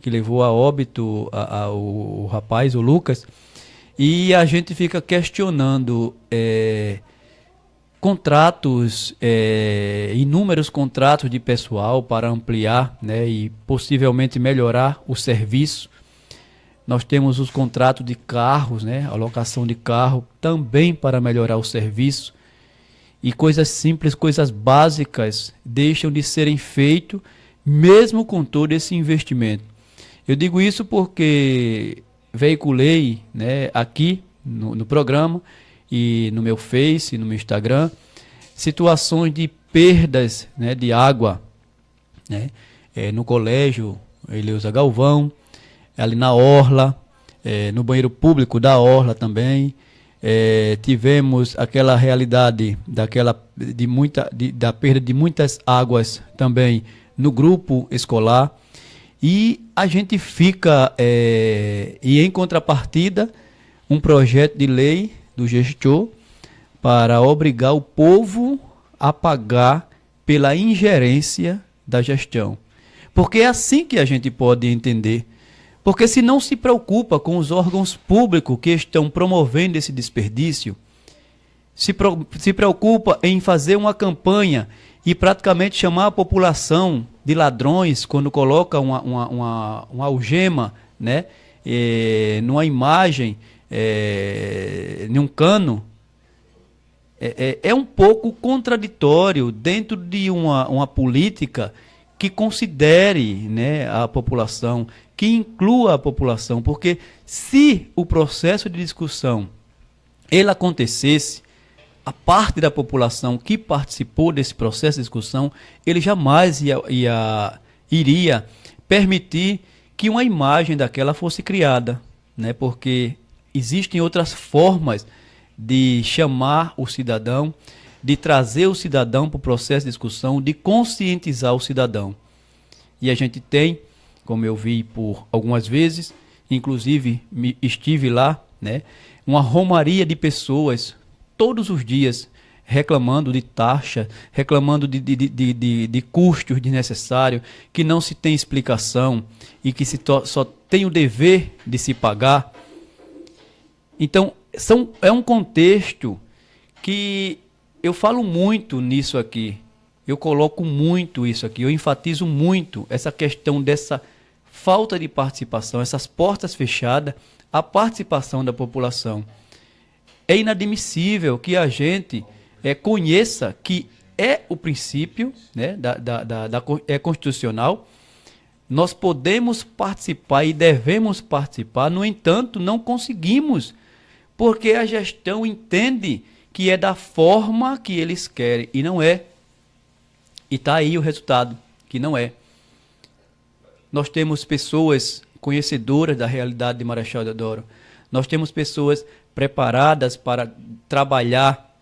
que levou a óbito o rapaz, o Lucas, e a gente fica questionando contratos, inúmeros contratos de pessoal para ampliar, né, e possivelmente melhorar o serviço. Nós temos os contratos de carros, né, alocação de carro também para melhorar o serviço. E coisas simples, coisas básicas deixam de serem feitas mesmo com todo esse investimento. Eu digo isso porque veiculei, né, aqui no programa e no meu Face, no meu Instagram, situações de perdas, né, de água, né, no colégio Eleusa Galvão, ali na Orla, no banheiro público da Orla também. Tivemos aquela realidade da perda de muitas águas também no grupo escolar, e a gente fica, e em contrapartida, um projeto de lei do gestor para obrigar o povo a pagar pela ingerência da gestão. Porque é assim que a gente pode entender. Porque se não se preocupa com os órgãos públicos que estão promovendo esse desperdício, se preocupa em fazer uma campanha e praticamente chamar a população de ladrões quando coloca uma algema, né, numa imagem, num cano, é um pouco contraditório dentro de uma política que considere, né, a população, que inclua a população, porque se o processo de discussão ele acontecesse, a parte da população que participou desse processo de discussão, ele jamais iria permitir que uma imagem daquela fosse criada, né, porque existem outras formas de chamar o cidadão, de trazer o cidadão para o processo de discussão, de conscientizar o cidadão. E a gente tem, como eu vi por algumas vezes, inclusive estive lá, né, uma romaria de pessoas todos os dias reclamando de taxa, reclamando de custos desnecessários, que não se tem explicação e que só tem o dever de se pagar. Então, é um contexto que eu falo muito nisso aqui, eu coloco muito isso aqui, eu enfatizo muito essa questão dessa falta de participação, essas portas fechadas, a participação da população. É inadmissível que a gente conheça que é o princípio, né, é constitucional, nós podemos participar e devemos participar, no entanto, não conseguimos, porque a gestão entende que é da forma que eles querem, e não é. E está aí o resultado, que não é. Nós temos pessoas conhecedoras da realidade de Marechal Deodoro. Nós temos pessoas preparadas para trabalhar,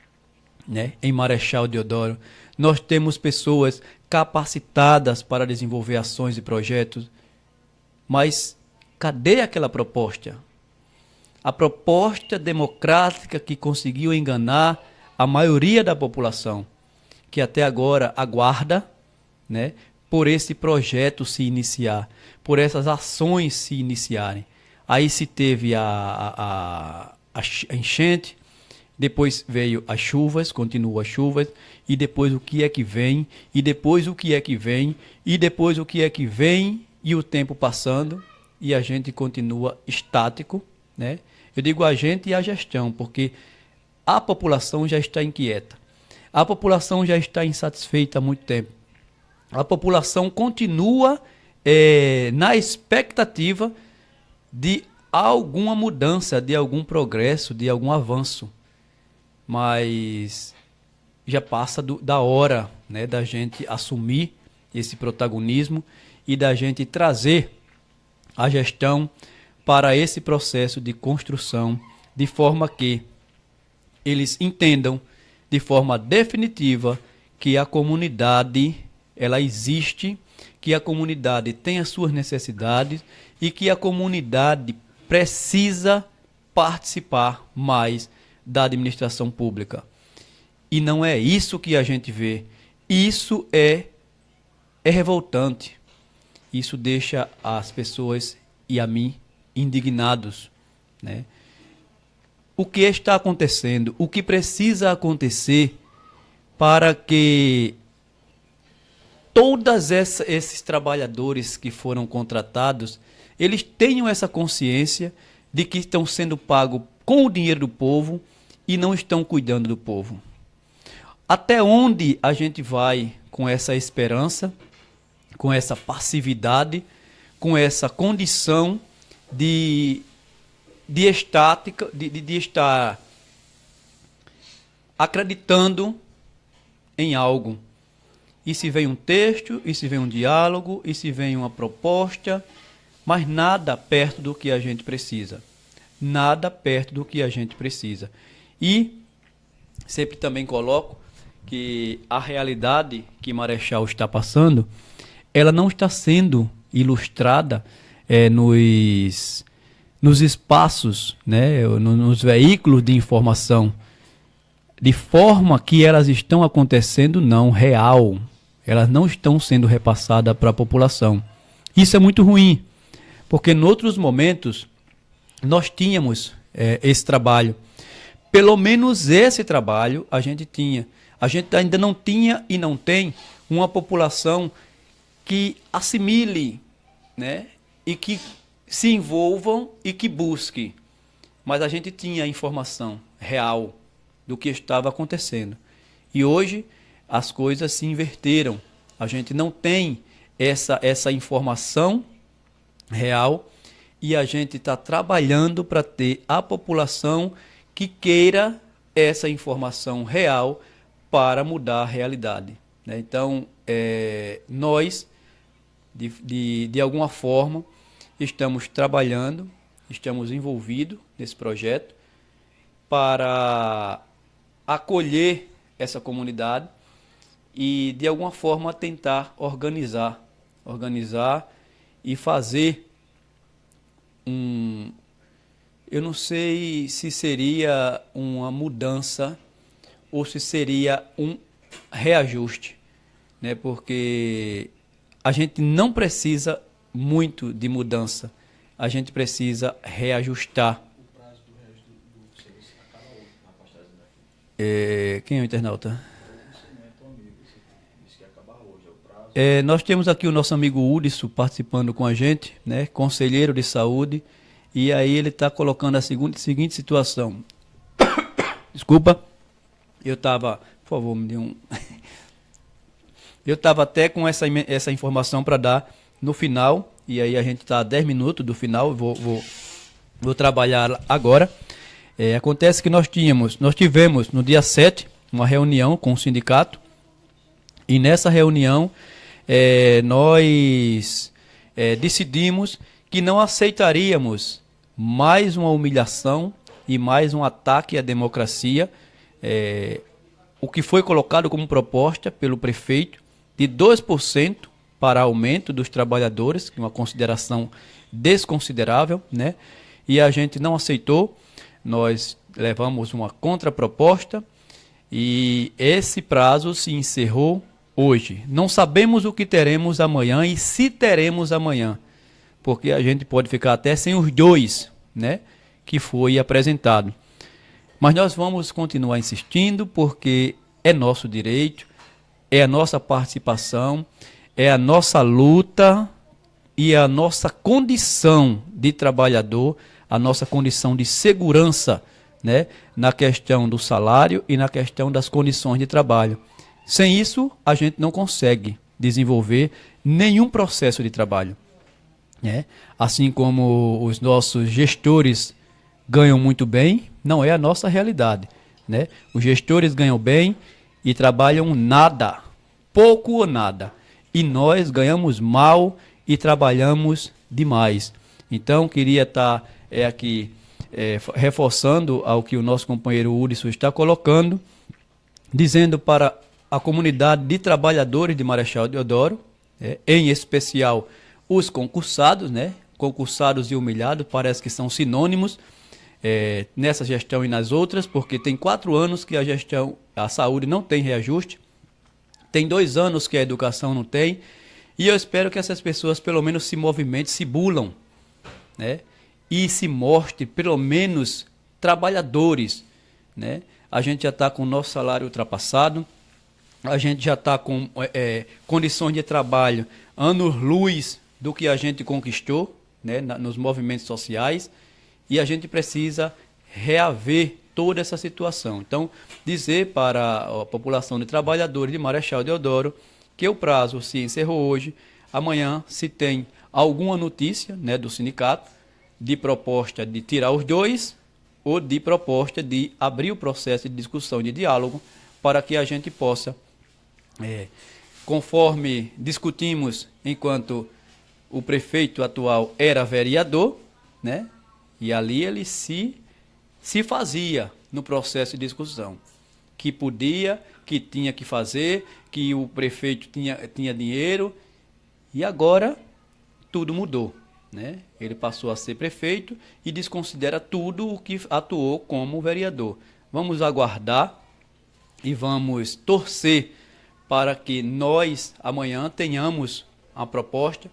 né, em Marechal Deodoro. Nós temos pessoas capacitadas para desenvolver ações e projetos. Mas cadê aquela proposta? A proposta democrática que conseguiu enganar a maioria da população, que até agora aguarda, né, por esse projeto se iniciar, por essas ações se iniciarem. Aí se teve a enchente, depois veio as chuvas, continua as chuvas, e depois o que é que vem, e depois o que é que vem, e depois o que é que vem, e o tempo passando, e a gente continua estático, né? Eu digo a gente e a gestão, porque a população já está inquieta. A população já está insatisfeita há muito tempo. A população continua na expectativa de alguma mudança, de algum progresso, de algum avanço. Mas já passa da hora, né, da gente assumir esse protagonismo e da gente trazer a gestão para esse processo de construção, de forma que eles entendam de forma definitiva que a comunidade ela existe, que a comunidade tem as suas necessidades e que a comunidade precisa participar mais da administração pública. E não é isso que a gente vê. Isso é revoltante. Isso deixa as pessoas e a mim indignados, né? O que está acontecendo? O que precisa acontecer para que todos esses trabalhadores que foram contratados, eles tenham essa consciência de que estão sendo pagos com o dinheiro do povo e não estão cuidando do povo? Até onde a gente vai com essa esperança, com essa passividade, com essa condição de estar acreditando em algo. E se vem um texto, e se vem um diálogo, e se vem uma proposta, mas nada perto do que a gente precisa. Nada perto do que a gente precisa. E sempre também coloco que a realidade que Marechal está passando, ela não está sendo ilustrada nos espaços, né, nos veículos de informação, de forma que elas estão acontecendo não real. Elas não estão sendo repassadas para a população. Isso é muito ruim, porque em outros momentos nós tínhamos esse trabalho. Pelo menos esse trabalho a gente tinha. A gente ainda não tinha e não tem uma população que assimile, né, e que se envolvam e que busque. Mas a gente tinha a informação real do que estava acontecendo. E hoje as coisas se inverteram. A gente não tem essa informação real e a gente está trabalhando para ter a população que queira essa informação real para mudar a realidade, né? Então, nós, de alguma forma, estamos trabalhando, estamos envolvidos nesse projeto para acolher essa comunidade e, de alguma forma, tentar organizar e fazer eu não sei se seria uma mudança ou se seria um reajuste, né? Porque a gente não precisa muito de mudança, a gente precisa reajustar. O prazo do resto do serviço acaba hoje, rapaz, trazendo aqui. Quem é o internauta? Disse que ia acabar hoje, é o prazo. Nós temos aqui o nosso amigo Udson participando com a gente, né? Conselheiro de saúde, e aí ele está colocando a seguinte situação. Desculpa, eu estava, por favor, me dê um... Eu estava até com essa informação para dar no final, e aí a gente está a 10 minutos do final, vou trabalhar agora. Acontece que nós tivemos no dia 7 uma reunião com o sindicato, e nessa reunião nós decidimos que não aceitaríamos mais uma humilhação e mais um ataque à democracia, o que foi colocado como proposta pelo prefeito de 2% para aumento dos trabalhadores, que é uma consideração desconsiderável, né? E a gente não aceitou, nós levamos uma contraproposta e esse prazo se encerrou hoje. Não sabemos o que teremos amanhã e se teremos amanhã, porque a gente pode ficar até sem os 2, né, que foi apresentado. Mas nós vamos continuar insistindo, porque é nosso direito, é a nossa participação, é a nossa luta e a nossa condição de trabalhador, a nossa condição de segurança, né, na questão do salário e na questão das condições de trabalho. Sem isso, a gente não consegue desenvolver nenhum processo de trabalho, né? Assim como os nossos gestores ganham muito bem, não é a nossa realidade, né? Os gestores ganham bem e trabalham nada, pouco ou nada. E nós ganhamos mal e trabalhamos demais. Então, queria estar aqui reforçando ao que o nosso companheiro Udson está colocando, dizendo para a comunidade de trabalhadores de Marechal Deodoro, em especial os concursados, né? Concursados e humilhados, parece que são sinônimos nessa gestão e nas outras, porque tem 4 anos que a saúde não tem reajuste, tem 2 anos que a educação não tem, e eu espero que essas pessoas pelo menos se movimentem, se bulam, né? E se mostrem pelo menos trabalhadores, né? A gente já está com o nosso salário ultrapassado, a gente já está com condições de trabalho anos-luz do que a gente conquistou, né, nos movimentos sociais, e a gente precisa reaver toda essa situação. Então, dizer para a população de trabalhadores de Marechal Deodoro que o prazo se encerrou hoje. Amanhã, se tem alguma notícia, né, do sindicato de proposta de tirar os 2, ou de proposta de abrir o processo de discussão e de diálogo para que a gente possa, conforme discutimos enquanto o prefeito atual era vereador, né? E ali ele se fazia no processo de discussão, que podia, que tinha que fazer, que o prefeito tinha dinheiro, e agora tudo mudou, né? Ele passou a ser prefeito e desconsidera tudo o que atuou como vereador. Vamos aguardar e vamos torcer para que nós amanhã tenhamos uma proposta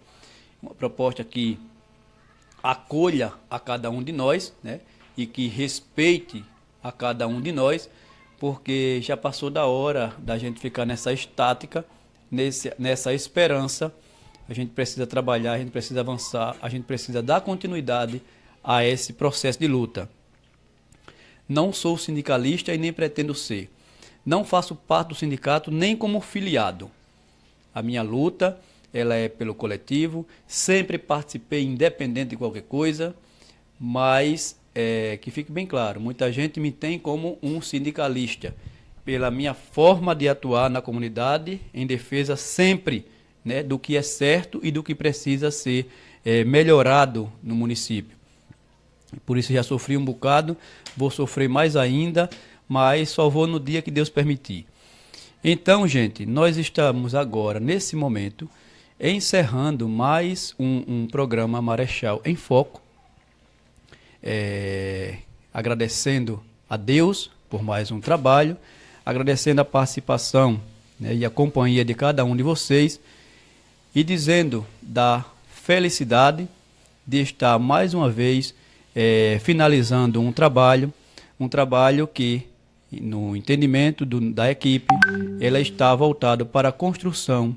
que acolha a cada um de nós, né? E que respeite a cada um de nós, porque já passou da hora da gente ficar nessa estática, nessa esperança. A gente precisa trabalhar, a gente precisa avançar, a gente precisa dar continuidade a esse processo de luta. Não sou sindicalista e nem pretendo ser. Não faço parte do sindicato nem como filiado. A minha luta, ela é pelo coletivo, sempre participei independente de qualquer coisa, mas que fique bem claro, muita gente me tem como um sindicalista, pela minha forma de atuar na comunidade, em defesa sempre, né, do que é certo e do que precisa ser melhorado no município. Por isso já sofri um bocado, vou sofrer mais ainda, mas só vou no dia que Deus permitir. Então, gente, nós estamos agora, nesse momento, encerrando mais um programa Marechal em Foco, agradecendo a Deus por mais um trabalho, agradecendo a participação, né, e a companhia de cada um de vocês, e dizendo da felicidade de estar mais uma vez finalizando um trabalho que, no entendimento da equipe, ela está voltado para a construção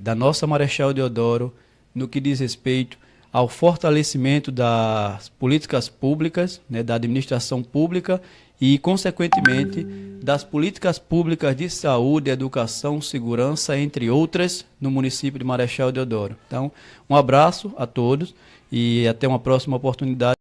da nossa Marechal Deodoro, no que diz respeito ao fortalecimento das políticas públicas, né, da administração pública e, consequentemente, das políticas públicas de saúde, educação, segurança, entre outras, no município de Marechal Deodoro. Então, um abraço a todos e até uma próxima oportunidade.